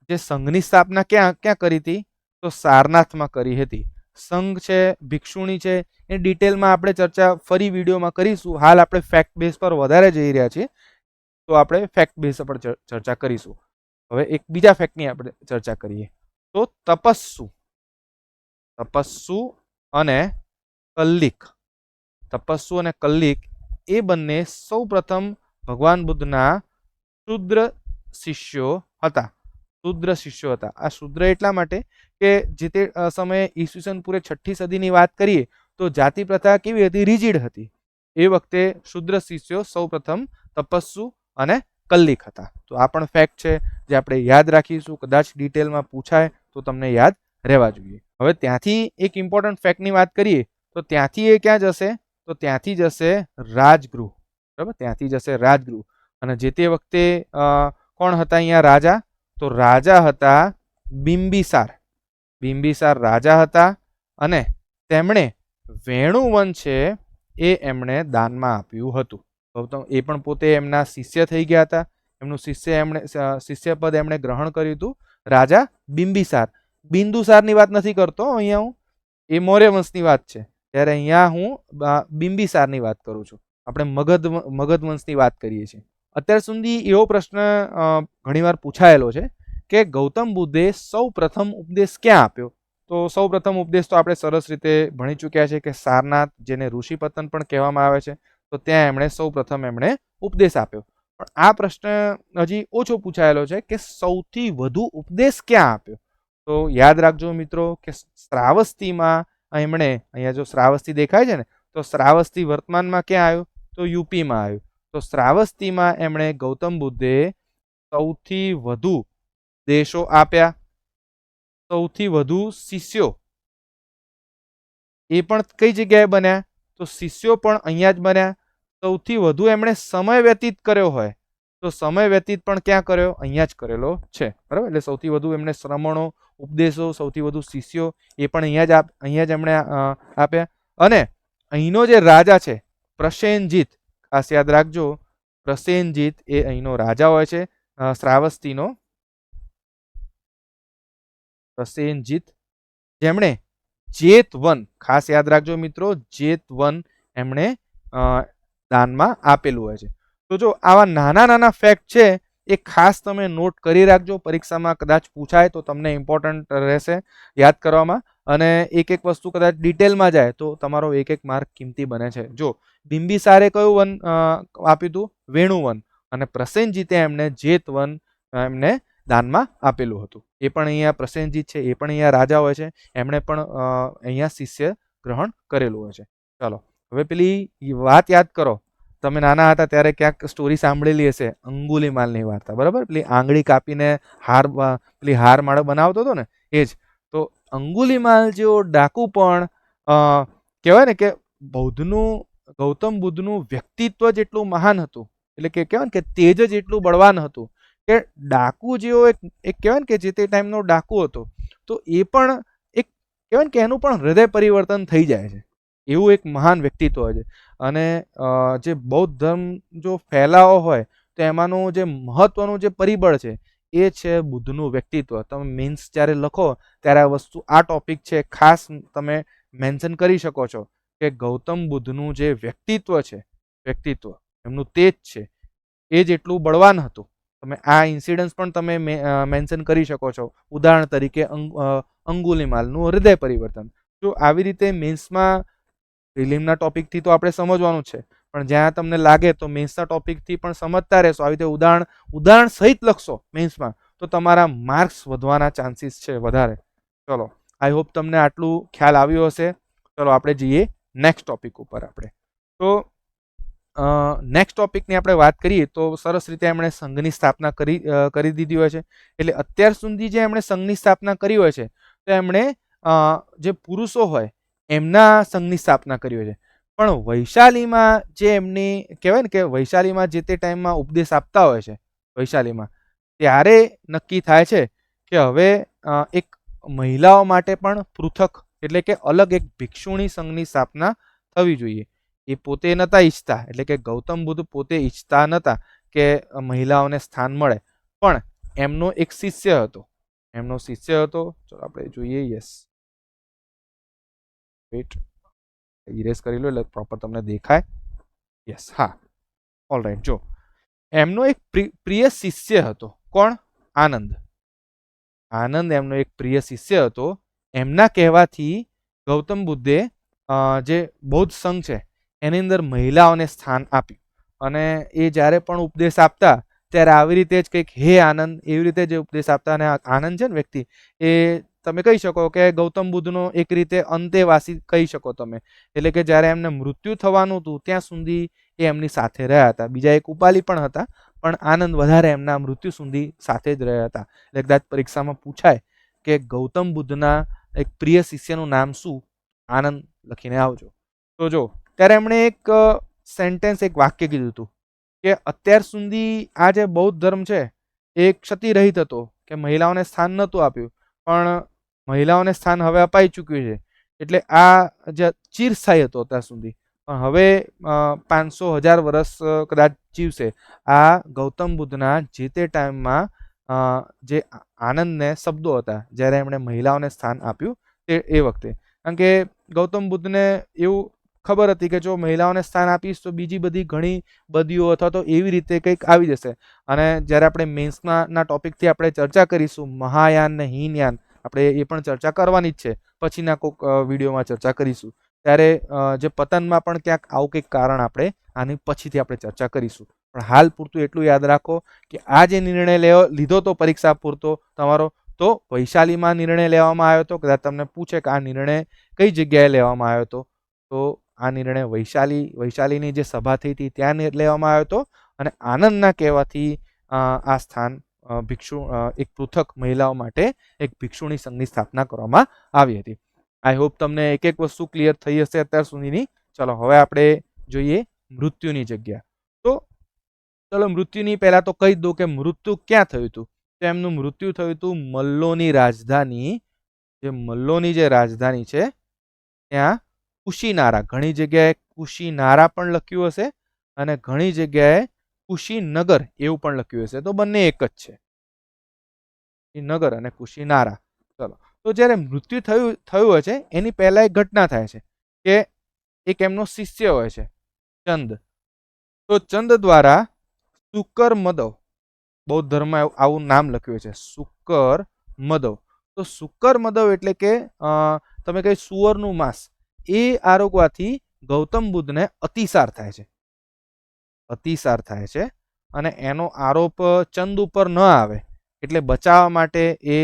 જે સંઘની સ્થાપના ક્યાં ક્યાં કરી હતી, તો સારનાથમાં કરી હતી. સંઘ છે, ભિક્ષુણી છે, એ ડિટેલમાં આપણે ચર્ચા ફરી વિડીયોમાં કરીશું. હાલ આપણે ફેક્ટ બેઝ પર વધારે જઈ રહ્યા છીએ, તો આપણે ફેક્ટ બેઝ પર ચર્ચા કરીશું. હવે એક બીજા ફેક્ટની આપણે ચર્ચા કરીએ. તો તપસ્સુ અને કલ્લિક એ બંને સૌ પ્રથમ ભગવાન બુદ્ધના શુદ્ર શિષ્યો હતા. આ શુદ્ર એટલા માટે કે જે તે સમયે ઈસવીસન પૂરે 6ઠ્ઠી સદીની વાત કરીએ તો જાતિ પ્રથા કેવી હતી, રિજિડ હતી. એ વખતે શુદ્ર શિષ્યો સૌ પ્રથમ તપસ્સુ અને કલ્લિક હતા. તો આ પણ ફેક્ટ છે જે આપણે યાદ રાખીશું. કદાચ ડિટેલમાં પૂછાય તો તમને યાદ રહેવા જોઈએ. હવે ત્યાંથી એક ઇમ્પોર્ટન્ટ ફેક્ટની વાત કરીએ તો ત્યાંથી એ ક્યાં જશે, તો ત્યાંથી જશે રાજગૃહ. બરાબર, ત્યાંથી જશે રાજગૃહ. અને જે તે વખતે કોણ હતા અહીંયા રાજા, તો રાજા હતા બિંબિસાર રાજા હતા. અને તેમણે વેણુવન છે એ એમણે દાનમાં આપ્યું હતું. ગૌતમ એ પણ પોતે એમના શિષ્ય થઈ ગયા હતા. એમનું શિષ્યપદ એમણે ગ્રહણ કર્યું હતું. રાજા બિંદુસારની વાત નથી કરતો અહીંયા હું, એ મૌર્ય વંશની વાત છે. ત્યારે અહીંયા હું બિંબિસારની વાત કરું છું. આપણે મગધ વંશની વાત કરીએ છીએ. અત્યાર સુધી એવો પ્રશ્ન ઘણીવાર પૂછાયેલો છે કે ગૌતમ બુદ્ધે સૌ પ્રથમ ઉપદેશ ક્યાં આપ્યો. તો સૌ પ્રથમ ઉપદેશ તો આપણે સરસ રીતે ભણી ચૂક્યા છે કે સારનાથ, જેને ઋષિપતન પણ કહેવામાં આવે છે, તો ત્યાં એમણે સૌ પ્રથમ ઉપદેશ આપ્યો. પણ આ પ્રશ્ન હજી ઓછો પૂછાયેલો છે કે સૌથી વધુ ઉપદેશ ક્યાં આપ્યો. તો યાદ રાખજો મિત્રો કે શ્રાવસ્તીમાં એમણે, અહીંયા જો શ્રાવસ્તી દેખાય છે ને, તો શ્રાવસ્તી વર્તમાનમાં ક્યાં આવ્યું, તો યુપીમાં આવ્યું. તો શ્રાવસ્તીમાં એમણે ગૌતમ બુદ્ધે સૌથી વધુ દેશો આપ્યા, સૌથી વધુ શિષ્યો એ પણ કઈ જગ્યાએ બન્યા, તો શિષ્યો પણ અહીંયા જ બન્યા. સૌથી વધુ એમણે સમય વ્યતીત કર્યો હોય તો સમય વ્યતીત પણ ક્યાં કર્યો, અહીંયા જ કરેલો છે. બરાબર, એટલે સૌથી વધુ એમણે શ્રમણો, ઉપદેશો, સૌથી વધુ શિષ્યો એ પણ અહીંયા જ એમણે આપ્યા. અને અહીંનો જે રાજા છે પ્રસેનજીત, ખાસ યાદ રાખજો, પ્રસેનજીત એ અહીંનો રાજા હોય છે શ્રાવસ્તીનો. પ્રસેનજીત, જેમણે જેતવન, ખાસ યાદ રાખજો મિત્રો, જેતવન એમણે દાનમાં આપેલું હોય છે. તો જો આવા નાના નાના ફેક્ટ છે એ ખાસ તમે નોટ કરી રાખજો. પરીક્ષામાં કદાચ પૂછાય તો તમને ઇમ્પોર્ટન્ટ રહેશે યાદ કરવામાં. અને એક એક વસ્તુ કદાચ ડિટેલમાં જાય તો તમારો એક એક માર્ક કિંમતી બને છે. જો બિંબિસારે કયું વન આપ્યું હતું, વેણુવન, અને પ્રસેનજીતે એમને જેતવન એમને દાનમાં આપેલું હતું. એ પણ અહીંયા પ્રસેનજીત છે, એ પણ અહીંયા રાજા હોય છે, એમણે પણ અહીંયા શિષ્ય ગ્રહણ કરેલું હોય છે. ચાલો હવે પેલી વાત યાદ કરો. તમે નાના હતા ત્યારે ક્યાંક સ્ટોરી સાંભળેલી હશે, અંગુલીમાલની વાર્તા. બરાબર, પેલી આંગળી કાપીને પેલી હાર માળો બનાવતો હતો ને, એ જ. તો અંગુલીમાલ જેવો ડાકુ પણ કહેવાય ને કે ગૌતમ બુદ્ધનું વ્યક્તિત્વ જેટલું મહાન હતું, એટલે કે કહેવાય ને કે તેજ જ એટલું બળવાન હતું કે ડાકુ જેવો એક કહેવાય ને કે જે તે ટાઈમનો ડાકુ હતો, તો એ પણ એક કહેવાય ને કે એનું પણ હૃદય પરિવર્તન થઈ જાય છે. એવું એક મહાન વ્યક્તિત્વ હોય છે. અને જે બૌદ્ધ ધર્મ જો ફેલાવો હોય તો એમાંનું જે મહત્વનું જે પરિબળ છે એ છે બુદ્ધનું વ્યક્તિત્વ. તમે મીન્સ જ્યારે લખો ત્યારે આ વસ્તુ, આ ટોપિક છે, ખાસ તમે મેન્શન કરી શકો છો કે ગૌતમ બુદ્ધનું જે વ્યક્તિત્વ છે, એમનું તેજ છે, એ જેટલું બળવાન હતું તમે આ ઇન્સિડન્સ પણ તમે મેન્શન કરી શકો છો. ઉદાહરણ તરીકે અંગુલીમાલનું હૃદય પરિવર્તન. તો આવી રીતે મેન્સમાં પ્રિલિમના ટોપિકથી તો આપણે સમજવાનું છે, પણ જ્યાં તમને લાગે તો મેન્સના ટોપિકથી પણ સમજતા રહેશો, આવી રીતે ઉદાહરણ સહિત લખશો મેન્સમાં, તો તમારા માર્ક્સ વધવાના ચાન્સીસ છે વધારે. ચલો, આઈ હોપ તમને આટલું ખ્યાલ આવ્યો હશે. ચલો આપણે જઈએ નેક્સ્ટ ટોપિક ઉપર. આપણે તો નેક્સ્ટ ટોપિકની આપણે વાત કરીએ તો સરસ રીતે એમણે સંઘની સ્થાપના કરી દીધી હોય છે. એટલે અત્યાર સુધી જે એમણે સંઘની સ્થાપના કરી હોય છે, તો એમણે જે પુરુષો હોય એમના સંઘની સ્થાપના કરી હોય છે. પણ વૈશાલીમાં જે એમની કહેવાય ને કે વૈશાલીમાં જે તે ટાઈમમાં ઉપદેશ આપતા હોય છે વૈશાલીમાં, ત્યારે નક્કી થાય છે કે હવે એક મહિલાઓ માટે પણ પૃથક એટલે કે અલગ એક ભિક્ષુણી સંઘની સ્થાપના થવી જોઈએ. એ પોતે નહોતા ઈચ્છતા, એટલે કે ગૌતમ બુદ્ધ પોતે ઈચ્છતા નહોતા કે મહિલાઓને સ્થાન મળે, પણ એમનો એક શિષ્ય હતો. ચલો આપણે જોઈએ. યસ, વેટ, ઇરેઝ કરી લો એટલે પ્રોપર તમને દેખાય. યસ, હા, ઓલરાઈટ. જો એમનો એક પ્રિય શિષ્ય હતો. કોણ? આનંદ એમનો એક પ્રિય શિષ્ય હતો. એમના કહેવાથી ગૌતમ બુદ્ધે જે બૌદ્ધ સંઘ છે એની અંદર મહિલાઓને સ્થાન આપ્યું. અને એ જ્યારે પણ ઉપદેશ આપતા ત્યારે આવી રીતે જ કંઈક હે આનંદ એવી રીતે જ ઉપદેશ આપતા. અને આનંદ છે ને વ્યક્તિ, એ તમે કહી શકો કે ગૌતમ બુદ્ધનો એક રીતે અંતેવાસી કહી શકો તમે. એટલે કે જ્યારે એમને મૃત્યુ થવાનું હતું ત્યાં સુધી એ એમની સાથે રહ્યા હતા. બીજા એક ઉપાલી પણ હતા, પણ આનંદ વધારે એમના મૃત્યુ સુધી સાથે જ રહ્યા હતા. એટલે કદાચ પરીક્ષામાં પૂછાય કે ગૌતમ બુદ્ધના એક પ્રિય શિષ્યનું નામ શું, આનંદ લખીને આવજો. તો જો ત્યારે એમણે એક સેન્ટેન્સ, એક વાક્ય કીધું હતું કે અત્યાર સુધી આ જે બૌદ્ધ ધર્મ છે એ ક્ષતિરહિત હતો, કે મહિલાઓને સ્થાન નહોતું આપ્યું, પણ મહિલાઓને સ્થાન હવે અપાઈ ચૂક્યું છે. એટલે આ જે ચિરસ્થાયી હતો અત્યાર સુધી, પણ હવે 500,000 વર્ષ કદાચ જીવશે. આ ગૌતમ બુદ્ધના જે તે ટાઈમમાં જે આનંદને શબ્દો હતા જ્યારે એમણે મહિલાઓને સ્થાન આપ્યું એ વખતે. કારણ કે ગૌતમ બુદ્ધને એવું ખબર હતી કે જો મહિલાઓને સ્થાન આપીશ તો બીજી બધી ઘણી બદીઓ અથવા તો એવી રીતે કંઈક આવી જશે. અને જ્યારે આપણે મેન્સના ટોપિકથી આપણે ચર્ચા કરીશું, મહાયાન ને હીનયાન, આપણે એ પણ ચર્ચા કરવાની જ છે, પછીના કોઈક વિડીયોમાં ચર્ચા કરીશું. ત્યારે જે પતનમાં પણ ક્યાંક આવું કંઈક કારણ આપણે આની પછીથી આપણે ચર્ચા કરીશું. પણ હાલ પૂરતું એટલું યાદ રાખો કે આ જે નિર્ણય લીધો તો પરીક્ષા પૂરતો તમારો, તો વૈશાલીમાં નિર્ણય લેવામાં આવ્યો હતો. કદાચ તમને પૂછે કે આ નિર્ણય કઈ જગ્યાએ લેવામાં આવ્યો હતો, તો આ નિર્ણય વૈશાલીની જે સભા થઈ હતી ત્યાં લેવામાં આવ્યો હતો. અને આનંદના કહેવાથી આ સ્થાન એક પૃથક મહિલાઓ માટે એક ભિક્ષુણી સંઘની સ્થાપના કરવામાં આવી હતી. આઈ હોપ તમને એક એક વસ્તુ ક્લિયર થઈ હશે અત્યાર સુધીની. ચલો હવે આપણે જોઈએ મૃત્યુની જગ્યા. તો ચલો મૃત્યુની પહેલા તો કહી દઉં કે મૃત્યુ ક્યાં થયું હતું. તો એમનું મૃત્યુ થયું હતું મલ્લોની રાજધાની છે ત્યાં કુશીનારા. ઘણી જગ્યાએ કુશીનારા પણ લખ્યું હશે અને ઘણી જગ્યાએ કુશીનગર એવું પણ લખ્યું હશે. તો બંને એક જ છે, નગર અને કુશીનારા. ચલો, તો જ્યારે મૃત્યુ થયું હોય છે એની પહેલા એક ઘટના થાય છે કે એક એમનો શિષ્ય હોય છે ચંદ. તો ચંદ દ્વારા શુકર મદવ, બૌદ્ધ ધર્મમાં આવું નામ લખ્યું છે, શુકર મદવ. તો શુકર મદવ એટલે કે તમે કહી સુવરનું માંસ, એ આરોગવાથી ગૌતમ બુદ્ધને અતિસાર થાય છે. અને એનો આરોપ ચંદ ઉપર ન આવે એટલે બચાવવા માટે એ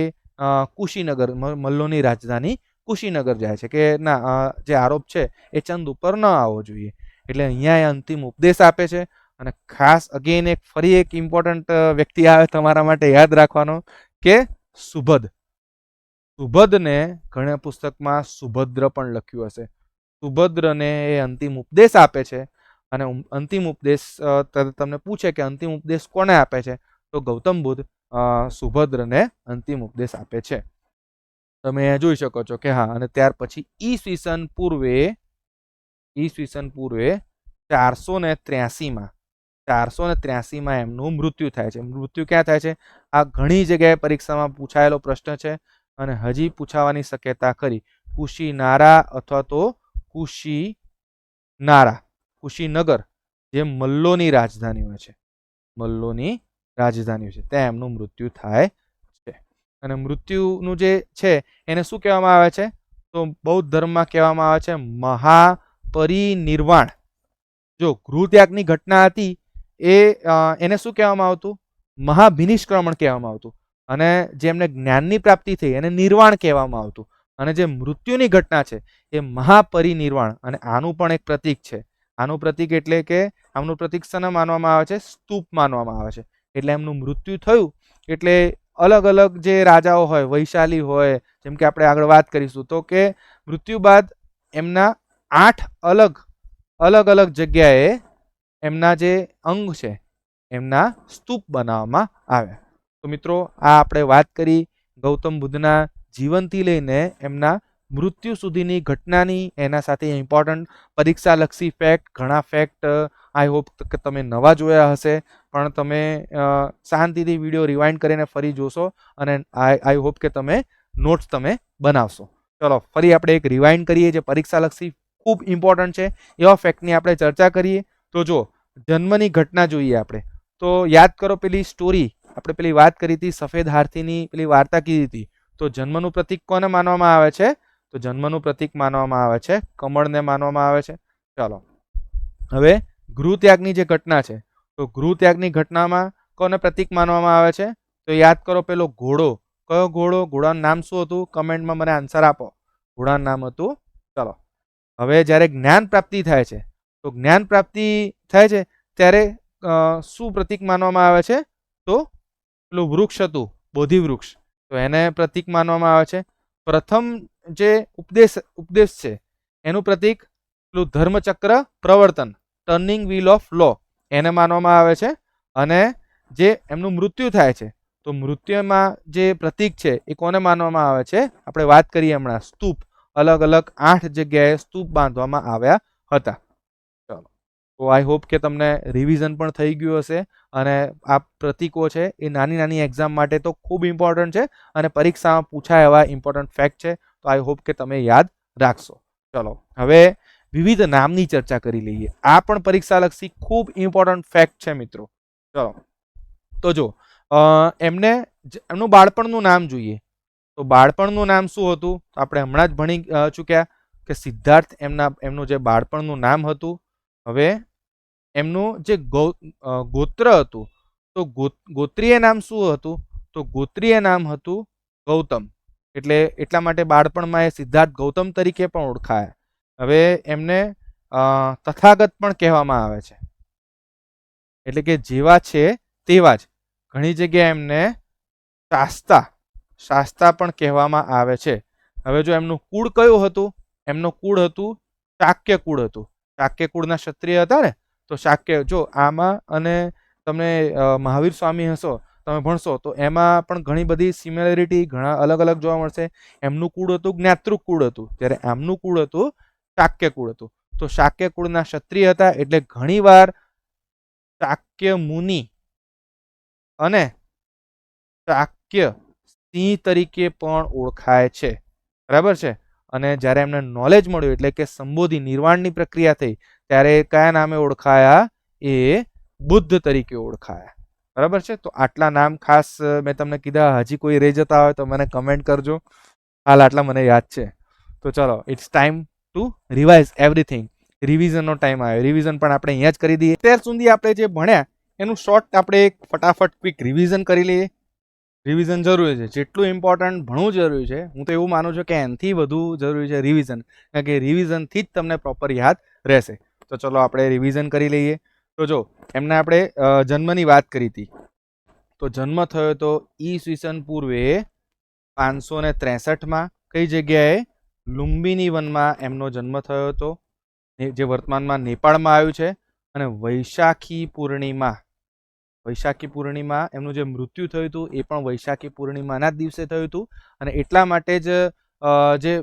કુશીનગર, મલ્લોની રાજધાની કુશીનગર જાય છે કે ના, જે આરોપ છે એ ચંદ ઉપર ન આવવો જોઈએ. એટલે અહીંયા એ અંતિમ ઉપદેશ આપે છે. અને ખાસ અગેન ફરી એક ઇમ્પોર્ટન્ટ વ્યક્તિ આવે તમારા માટે યાદ રાખવાનો, કે સુભદ્રને ઘણા પુસ્તકમાં સુભદ્ર પણ લખ્યું હશે. સુભદ્રને એ અંતિમ ઉપદેશ આપે છે. અને અંતિમ ઉપદેશ તમને પૂછે કે અંતિમ ઉપદેશ કોને આપે છે, તો ગૌતમ બુદ્ધ સુભદ્રને અંતિમ ઉપદેશ આપે છે. તમે જોઈ શકો છો કે હા. અને ત્યાર પછી ઈસવીસન પૂર્વે 483માં એમનું મૃત્યુ થાય છે. મૃત્યુ ક્યાં થાય છે? આ ઘણી જગ્યાએ પરીક્ષામાં પૂછાયેલો પ્રશ્ન છે અને હજી પૂછાવાની શક્યતા ખરી. કુશીનારા અથવા તો કુશીનગર, જે મલ્લોની રાજધાની હોય છે, મલ્લોની રાજધાની છે ત્યાં એમનું મૃત્યુ થાય છે. અને મૃત્યુનું જે છે એને શું કહેવામાં આવે છે? તો બૌદ્ધ ધર્મમાં કહેવામાં આવે છે મહાપરિનિર્વાણ. જો ગૃહત્યાગની ઘટના હતી એને શું કહેવામાં આવતું? મહાભિનિષ્ક્રમણ કહેવામાં આવતું. અને જેમને જ્ઞાનની પ્રાપ્તિ થઈ એને નિર્વાણ કહેવામાં આવતું. અને જે મૃત્યુની ઘટના છે એ મહાપરિનિર્વાણ. અને આનું પણ એક પ્રતીક છે. આનું પ્રતીક એટલે કે આમનું પ્રતીક શાને માનવામાં આવે છે? સ્તૂપ માનવામાં આવે છે. એટલે એમનું મૃત્યુ થયું એટલે અલગ અલગ જે રાજાઓ હોય, વૈશાલી હોય, જેમ કે આપણે આગળ વાત કરીશું, તો કે મૃત્યુ બાદ એમના 8 અલગ અલગ જગ્યાએ એમના જે અંગ છે એમના સ્તૂપ બનાવવામાં આવ્યા. તો મિત્રો આ આપણે વાત કરી ગૌતમ બુદ્ધના જીવનથી લઈને એમના મૃત્યુ સુધીની ઘટનાની. એના સાથે ઇમ્પોર્ટન્ટ પરીક્ષાલક્ષી ફેક્ટ, ઘણા ફેક્ટ આઈ હોપ કે તમે નવા જોયા હશે, પણ તમે શાંતિથી વિડીયો રિવાઇન્ડ કરીને ફરી જોશો અને આઈ હોપ કે તમે નોટ્સ તમે બનાવશો. ચલો ફરી આપણે એક રિવાઇન્ડ કરીએ જે પરીક્ષાલક્ષી ખૂબ ઇમ્પોર્ટન્ટ છે એવા ફેક્ટની આપણે ચર્ચા કરીએ. તો જો જન્મની ઘટના જોઈએ આપણે, તો યાદ કરો પેલી સ્ટોરી આપણે પેલી વાત કરી હતી, સફેદ હાથીની પેલી વાર્તા કીધી હતી. તો જન્મનું પ્રતીક કોને માનવામાં આવે છે? તો જન્મનું પ્રતીક માનવામાં આવે છે કમળને માનવામાં આવે છે. ચાલો હવે ગૃહત્યાગની જે ઘટના છે, તો ગૃહત્યાગની ઘટનામાં કોને પ્રતીક માનવામાં આવે છે? તો યાદ કરો પેલો ઘોડો. કયો ઘોડો? ઘોડાનું નામ શું હતું? કમેન્ટમાં મને આન્સર આપો. ઘોડાનું નામ હતું. ચાલો હવે જ્યારે જ્ઞાન પ્રાપ્તિ થાય છે, તો જ્ઞાન પ્રાપ્તિ થાય છે ત્યારે શું પ્રતીક માનવામાં આવે છે? તો પેલું વૃક્ષ હતું બોધિ વૃક્ષ, તો એને પ્રતીક માનવામાં આવે છે. પ્રથમ જે ઉપદેશ છે એનું પ્રતીક પેલું ધર્મચક્ર પ્રવર્તન, ટર્નિંગ વ્હીલ ઓફ લો, એને માનવામાં આવે છે. અને જે એમનું મૃત્યુ થાય છે, તો મૃત્યુમાં જે પ્રતીક છે એ કોને માનવામાં આવે છે? આપણે વાત કરીએ હમણાં સ્તૂપ. અલગ અલગ 8 જગ્યાએ સ્તૂપ બાંધવામાં આવ્યા હતા. ચલો તો આઈ હોપ કે તમને રિવિઝન પણ થઈ ગયું હશે. અને આ પ્રતીકો છે એ નાની નાની એક્ઝામ માટે તો ખૂબ ઇમ્પોર્ટન્ટ છે અને પરીક્ષામાં પૂછાય એવા ઇમ્પોર્ટન્ટ ફેક્ટ છે. તો આઈ હોપ કે તમે યાદ રાખશો. ચલો હવે વિવિધ નામની ચર્ચા કરી લઈએ. આ પણ પરીક્ષાલક્ષી ખૂબ ઇમ્પોર્ટન્ટ ફેક્ટ છે મિત્રો. ચલો તો જો એમનું બાળપણનું નામ જોઈએ. તો બાળપણનું નામ શું હતું? આપણે હમણાં જ ભણી ચૂક્યા કે સિદ્ધાર્થ એમનું જે બાળપણનું નામ હતું. હવે એમનું જે ગોત્ર હતું, તો ગોત્રીય નામ શું હતું? તો ગોત્રીય નામ હતું ગૌતમ. એટલે એટલા માટે બાળપણમાં એ સિદ્ધાર્થ ગૌતમ તરીકે પણ ઓળખાયા. હવે એમને તથાગત પણ કહેવામાં આવે છે. એટલે કે જેવા છે તેવા જ. ઘણી જગ્યાએ એમને શાસ્તા પણ કહેવામાં આવે છે. હવે જો એમનું કુળ કયું હતું? એમનું કુળ હતું શાક્ય કુળ હતું. શાક્ય કુળના ક્ષત્રિય હતા ને, તો શાક્ય. જો આમાં અને તમે મહાવીર સ્વામી તમે ભણશો તો એમાં પણ ઘણી બધી સિમિલરિટી, ઘણા અલગ અલગ જોવા મળશે. એમનું કુળ હતું જ્ઞાતૃ કુળ હતું, ત્યારે આમનું કુળ હતું શાક્ય કુળ હતું. તો શાક્ય કુળના ક્ષત્રિય હતા એટલે ઘણીવાર શાક્ય મુનિ અને શાક્ય સિંહ તરીકે પણ ઓળખાય છે. બરાબર છે. અને જ્યારે એમને નોલેજ મળ્યું એટલે કે સંબોધિ નિર્વાણની પ્રક્રિયા થઈ, ત્યારે કયા નામે ઓળખાયા? એ બુદ્ધ તરીકે ઓળખાયા. બરાબર છે. તો આટલા નામ ખાસ મેં તમને કીધા. હજી કોઈ રહી જતા હોય તો મને કમેન્ટ કરજો. હાલ આટલા મને યાદ છે. તો ચલો it's time to revise everything. રિવિઝનનો ટાઈમ આવ્યો. રિવિઝન પણ આપણે અહીંયા જ કરી દઈએ. અત્યાર સુધી આપણે જે ભણ્યા એનું શોર્ટ આપણે એક ફટાફટ ક્વિક રિવિઝન કરી લઈએ. રિવિઝન જરૂરી છે. જેટલું ઇમ્પોર્ટન્ટ ભણવું જરૂરી છે, હું તો એવું માનું છું કે એનાથી વધુ જરૂરી છે રિવિઝન. કારણ કે રિવિઝનથી જ તમને પ્રોપર યાદ રહેશે. તો ચલો આપણે રિવિઝન કરી લઈએ. તો જો એમને આપણે જન્મની વાત કરી હતી. તો જન્મ થયો તો ઈસવીસન પૂર્વે 563માં. કઈ જગ્યાએ? લુંબિની વનમાં એમનો જન્મ થયો હતો, જે વર્તમાનમાં નેપાળમાં આવ્યું છે. અને વૈશાખી પૂર્ણિમા એમનું જે મૃત્યુ થયું હતું એ પણ વૈશાખી પૂર્ણિમાના જ દિવસે થયું હતું. અને એટલા માટે જ જે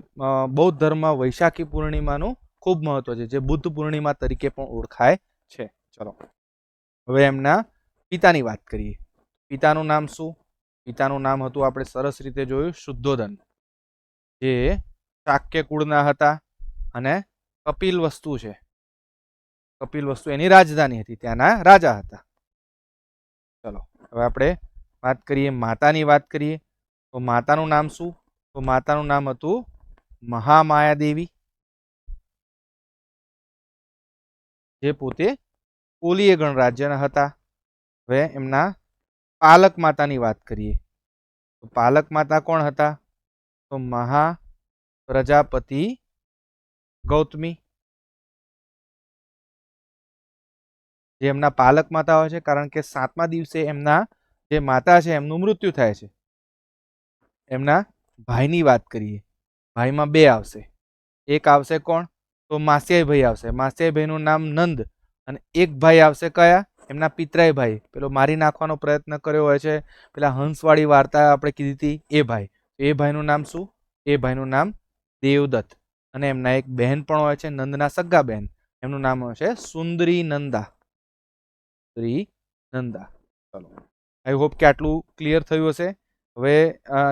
બૌદ્ધ ધર્મમાં વૈશાખી પૂર્ણિમાનું ખૂબ મહત્વ છે, જે બુદ્ધ પૂર્ણિમા તરીકે પણ ઓળખાય છે. ચલો હવે એમના પિતાની વાત કરીએ. પિતાનું નામ શું? પિતાનું નામ હતું, આપણે સરસ રીતે જોયું, શુદ્ધોધન, જે શાક્ય કુળના હતા. અને કપિલવસ્તુ છે, કપિલવસ્તુ એની રાજધાની હતી, ત્યાંના રાજા હતા. ચલો હવે આપણે વાત કરીએ માતાની વાત કરીએ તો માતાનું નામ શું? તો માતાનું નામ હતું મહામાયા દેવી, જે પોતે કોલીય ગણરાજ્યના હતા. હવે એમના પાલક માતાની વાત કરીએ તો પાલક માતા કોણ હતા? તો મહા પ્રજાપતિ ગૌતમી, જે એમના પાલક માતા હોય છે, કારણ કે 7મા દિવસે એમના જે માતા છે એમનું મૃત્યુ થાય છે. એમના ભાઈની વાત કરીએ, ભાઈમાં 2 આવશે. એક આવશે કોણ? તો માસિયાઈ ભાઈ આવશે. માસિયાઈ ભાઈનું નામ નંદ, અને એક ભાઈ આવશે કયા? એમના પિતરાઈ ભાઈ, પેલો મારી નાખવાનો પ્રયત્ન કર્યો હોય છે, પેલા હંસવાળી વાર્તા આપણે કીધી હતી એ ભાઈ. એ ભાઈનું નામ શું? એ ભાઈનું નામ દેવદત્ત. અને એમના એક બહેન પણ હોય છે, નંદના સગા બહેન, એમનું નામ હોય છે સુંદરી નંદા. નંદા. ચલો, આઈ હોપ કે આટલું ક્લિયર થયું હશે. હવે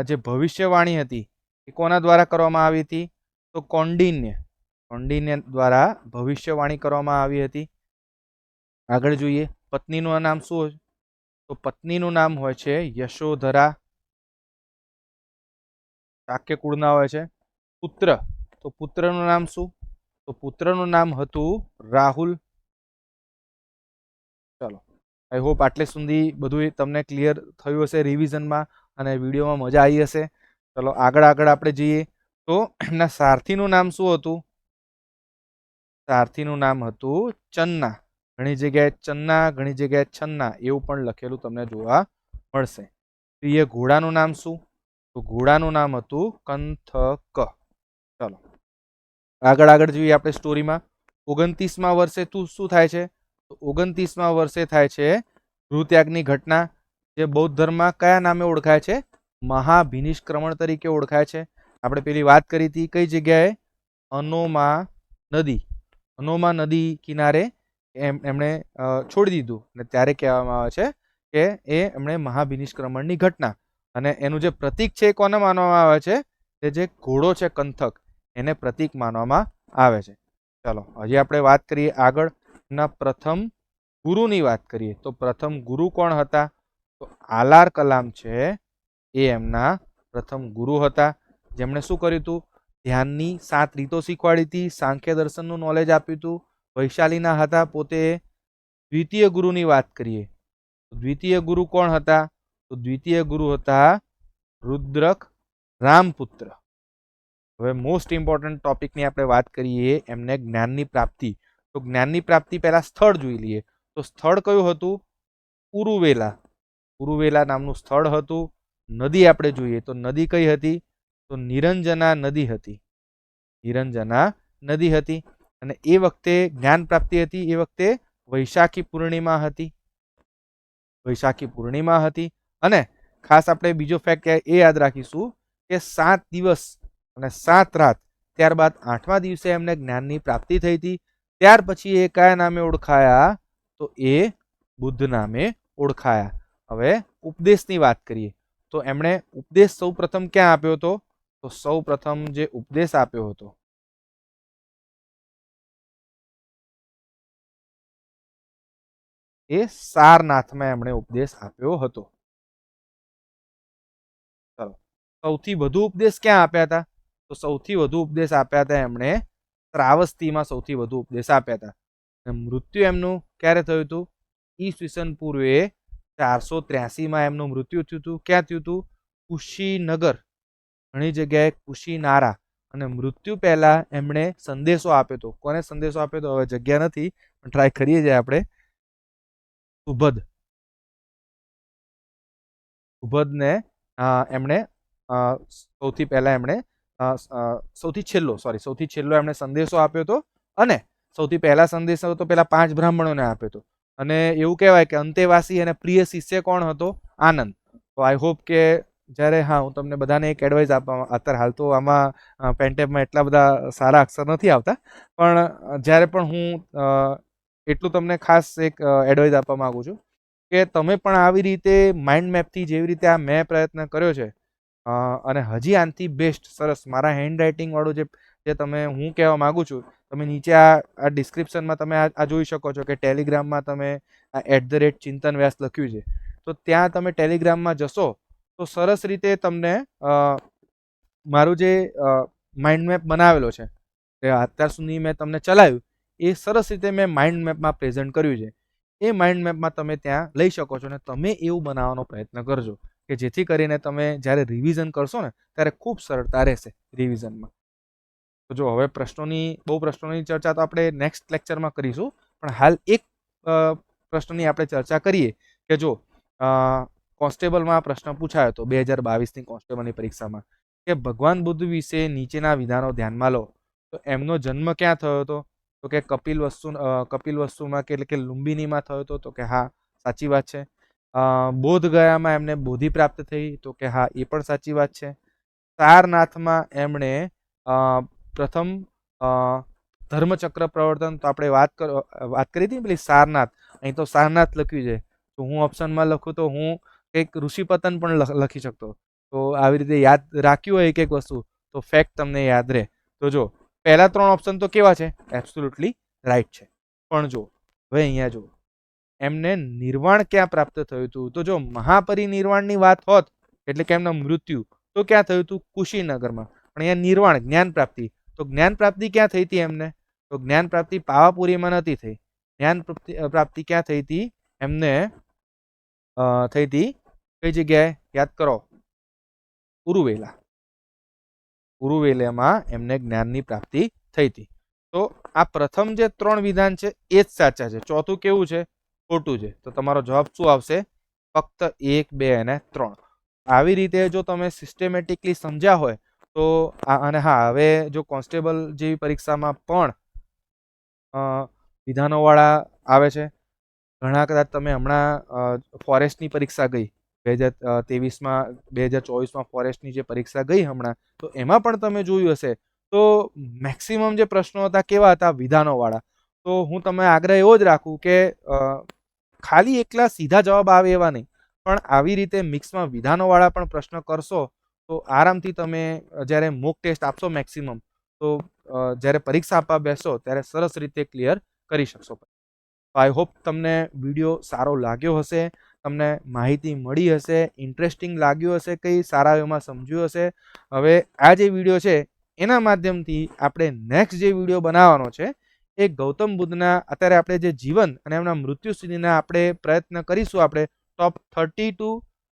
જે ભવિષ્યવાણી હતી એ કોના દ્વારા કરવામાં આવી હતી? તો કૌંડિન્ય દ્વારા ભવિષ્યવાણી કરવામાં આવી હતી. આગળ જોઈએ, પત્નીનું નામ શું હોય? તો પત્નીનું નામ હોય છે યશોધરા, શાક્ય કુળના હોય છે. પુત્ર, તો પુત્રનું નામ શું? તો પુત્રનું નામ હતું રાહુલ. ચલો, આઈ હોપ આટલે સુધી બધું તમને ક્લિયર થયું હશે રિવિઝનમાં, અને વિડીયોમાં મજા આવી હશે. ચલો આગળ આપણે જઈએ તો એમના સારથીનું નામ શું હતું? સારથીનું નામ હતું ચન્ના. ઘણી જગ્યાએ ચન્ના, ઘણી જગ્યાએ છન્ના એવું પણ લખેલું તમને જોવા મળશે. પ્રિય ઘોડાનું નામ શું? તો ઘોડાનું નામ હતું કંથક. ચલો આગળ જોઈએ આપણે સ્ટોરીમાં. 29મા વર્ષે શું થાય છે? તો 29મા વર્ષે થાય છે ગૃહત્યાગની ઘટના, જે બૌદ્ધ ધર્મમાં કયા નામે ઓળખાય છે? મહાભિનિષ્ક્રમણ તરીકે ઓળખાય છે. આપણે પેલી વાત કરી હતી કઈ જગ્યાએ? અનોમા નદી કિનારે એમણે છોડી દીધું, અને ત્યારે કહેવામાં આવે છે કે એમણે મહાભિનિષ્ક્રમણની ઘટના, અને એનું જે પ્રતીક છે એ કોને માનવામાં આવે છે? તે જે ઘોડો છે કંથક, એને પ્રતીક માનવામાં આવે છે. ચાલો હજી આપણે વાત કરીએ આગળ, એમના પ્રથમ ગુરુની વાત કરીએ તો પ્રથમ ગુરુ કોણ હતા? તો આલાર કલામ છે એ એમના પ્રથમ ગુરુ હતા, જેમણે શું કર્યું હતું? ધ્યાનની 7 રીતો શીખવાડી હતી, સાંખ્ય દર્શનનું નોલેજ આપ્યું હતું, વૈશાલીના હતા પોતે. દ્વિતીય ગુરુની વાત કરીએ તો દ્વિતીય ગુરુ કોણ હતા? તો દ્વિતીય ગુરુ હતા રુદ્રક રામપુત્ર. હવે મોસ્ટ ઇમ્પોર્ટન્ટ ટોપિકની આપણે વાત કરીએ, એમને જ્ઞાનની પ્રાપ્તિ. તો જ્ઞાનની પ્રાપ્તિ પહેલા સ્થળ જોઈ લઈએ. તો સ્થળ કયું હતું? ઉરુવેલા નામનું સ્થળ હતું. નદી આપણે જોઈએ તો નદી કઈ હતી? તો નિરંજના નદી હતી. અને એ વખતે જ્ઞાન પ્રાપ્તિ હતી, એ વખતે વૈશાખી પૂર્ણિમા હતી. અને ખાસ આપણે બીજો ફેક્ટ એ યાદ રાખીશું કે 7 દિવસ અને 7 રાત ત્યારબાદ 8મા દિવસે એમને જ્ઞાનની પ્રાપ્તિ થઈ હતી. ત્યાર પછી એ કયા નામે ઓળખાયા? તો એ બુદ્ધ નામે ઓળખાયા. હવે ઉપદેશની વાત કરીએ તો એમણે ઉપદેશ સૌ પ્રથમ ક્યાં આપ્યો હતો? તો સૌ પ્રથમ જે ઉપદેશ આપ્યો હતો એ સારનાથમાં એમણે ઉપદેશ આપ્યો હતો. ચલો, સૌથી વધુ ઉપદેશ ક્યાં આપ્યા હતા? તો સૌથી વધુ ઉપદેશ આપ્યા હતા એમણે શ્રાવસ્તીમાં સૌથી વધુ ઉપદેશ આપ્યા હતા. મૃત્યુ એમનું ક્યારે થયું હતું? ઈસવીસન પૂર્વે 483માં એમનું મૃત્યુ થયું હતું. ક્યાં થયું હતું? કુશીનગર, ઘણી જગ્યાએ કુશીનારા. અને મૃત્યુ પહેલા એમણે સંદેશો આપ્યો હતો. કોને સંદેશો આપ્યો હતો? હવે જગ્યા નથી, પણ ટ્રાય કરીએ છીએ આપણે. સુભદને એમણે સૌથી પહેલા એમણે સૌથી છેલ્લો એમણે સંદેશો આપ્યો હતો. અને સૌથી પહેલા સંદેશો તો પેલા 5 બ્રાહ્મણોને આપ્યો હતો. અને એવું કહેવાય કે અંતેવાસી અને પ્રિય શિષ્ય કોણ હતો? આનંદ. તો આઈ હોપ કે જ્યારે હું તમને બધાને એક એડવાઇસ આપવા, અત્યારે હાલ તો આમાં પેન્ટેપમાં એટલા બધા સારા અક્ષર નથી આવતા, પણ જ્યારે પણ હું એટલું તમને ખાસ એક એડવાઇસ આપવા માંગુ છું કે તમે પણ આવી રીતે માઇન્ડ મેપથી જેવી રીતે આ મેં પ્રયત્ન કર્યો છે, અને હજી આનાથી બેસ્ટ સરસ મારા હેન્ડ રાઇટિંગ વાળું જે તમે હું કહેવા માંગુ છું, તમે નીચે આ ડિસ્ક્રિપ્શનમાં તમે આ જોઈ શકો છો કે ટેલિગ્રામમાં તમે @ચિંતન વ્યાસ લખ્યું છે. તો તો ત્યાં તમે ટેલિગ્રામમાં જશો તો સરસ રીતે તમને મારું જે માઇન્ડ મેપ બનાવેલો છે એ અત્યાર સુધી મેં તમને ચલાવ્યું એ સરસ રીતે મેં માઇન્ડ મેપમાં પ્રેઝન્ટ કર્યું છે. એ માઇન્ડ મેપમાં તમે ત્યાં લઈ શકો છો અને તમે એવું બનાવવાનો પ્રયત્ન કરજો કે જેથી કરીને તમે જ્યારે રિવિઝન કરશો ને ત્યારે ખૂબ સરળતા રહેશે રિવિઝનમાં. તો જો હવે બહુ પ્રશ્નોની ચર્ચા તો આપણે નેક્સ્ટ લેક્ચરમાં કરીશું, પણ હાલ એક પ્રશ્નની આપણે ચર્ચા કરીએ કે જો કોન્સ્ટેબલમાં પ્રશ્ન પૂછાયો હતો 2022ની કોન્સ્ટેબલની પરીક્ષામાં કે ભગવાન બુદ્ધ વિશે નીચેના વિધાનો ધ્યાનમાં લો. તો એમનો જન્મ ક્યાં થયો હતો? તો કે કપિલ વસ્તુમાં કે એટલે કે લુંબિનીમાં થયો હતો. તો કે હા, સાચી વાત છે. બોધ ગયામાં એમને બોધિ પ્રાપ્ત થઈ. તો કે હા, એ પણ સાચી વાત છે. સારનાથમાં એમણે પ્રથમ ધર્મચક્ર પ્રવર્તન, તો આપણે વાત કરી હતી પેલી સારનાથ, અહીં તો સારનાથ લખ્યું છે. તો હું ઓપ્શનમાં લખું તો હું કંઈક ઋષિપતન પણ લખી શકતો. તો આવી રીતે યાદ રાખ્યું હોય એક એક વસ્તુ તો ફેક્ટ તમને યાદ રહે. તો જો પહેલા 3 ઓપ્શન તો કેવા છે? એબ્સોલ્યુટલી રાઈટ છે. પણ જો હવે અહીંયા જો એમને નિર્વાણ ક્યાં પ્રાપ્ત થયું હતું? તો જો મહાપરિનિર્વાણની વાત હોત એટલે કે એમના મૃત્યુ, તો ક્યાં થયું હતું? કુશીનગરમાં. પણ અહીંયા નિર્વાણ, જ્ઞાન પ્રાપ્તિ, તો જ્ઞાન પ્રાપ્તિ ક્યાં થઈ હતી એમને? તો જ્ઞાન પ્રાપ્તિ પાવાપુરીમાં નથી થઈ. જ્ઞાન પ્રાપ્તિ ક્યાં થઈ હતી એમને? થઈ હતી કઈ જગ્યાએ? યાદ કરો. ઉરુવેલામાં એમને જ્ઞાનની પ્રાપ્તિ થઈ હતી. તો આ પ્રથમ જે 3 વિધાન છે એ જ સાચા છે. ચોથું કેવું છે? ખોટું છે. તો તમારો જવાબ શું આવશે? ફક્ત 1, 2 અને 3. આવી રીતે જો તમે સિસ્ટેમેટિકલી સમજ્યા હોય તો અને હા, હવે જો કોન્સ્ટેબલ જેવી પરીક્ષામાં પણ વિધાનોવાળા આવે છે. ઘણા કદાચ તમે હમણાં ફોરેસ્ટની પરીક્ષા ગઈ 2023માં 2024માં ફોરેસ્ટની જે પરીક્ષા ગઈ હમણાં, તો એમાં પણ તમે જોયું હશે તો મેક્સિમમ જે પ્રશ્નો હતા કેવા હતા? વિધાનોવાળા. તો હું તમને આગ્રહ એવો જ રાખું કે ખાલી એકલા સીધા જવાબ આવે એવા નહીં, પણ આવી રીતે મિક્સમાં વિધાનોવાળા પણ પ્રશ્ન કરશો તો આરામથી તમે જ્યારે મોક ટેસ્ટ આપશો મેક્સિમમ, તો જ્યારે પરીક્ષા આપવા બેસો ત્યારે સરસ રીતે ક્લિયર કરી શકશો. આઈ હોપ તમને વિડીયો સારો લાગ્યો હશે, તમને માહિતી મળી હશે, ઇન્ટરેસ્ટિંગ લાગ્યું હશે, કંઈ સારા એમાં સમજ્યું હશે. હવે આ જે વિડીયો છે એના માધ્યમથી આપણે નેક્સ્ટ જે વિડીયો બનાવવાનો છે એ ગૌતમ બુદ્ધના અત્યારે આપણે જે જીવન અને એમના મૃત્યુ સુધીના આપણે પ્રયત્ન કરીશું. આપણે ટોપ 30 to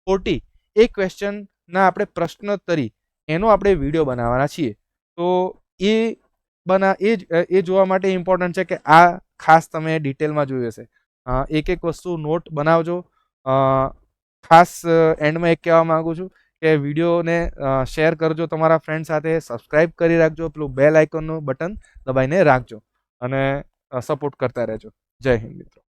40 એ ક્વેશ્ચનના આપણે પ્રશ્નોત્તરી એનો આપણે વિડીયો બનાવવાના છીએ. તો એ જોવા માટે ઇમ્પોર્ટન્ટ છે કે આ ખાસ તમે ડિટેલમાં જોયું હશે. એક એક વસ્તુ નોટ બનાવજો. ખાસ એન્ડમાં એક કહેવા માંગુ છું કે વિડીયોને શેર કરજો તમારા ફ્રેન્ડ સાથે, સબસ્ક્રાઇબ કરી રાખજો, પેલું બેલ આઇકોનનું બટન દબાઈને રાખજો અને સપોર્ટ કરતા રહેજો. જય હિન્દ મિત્રો.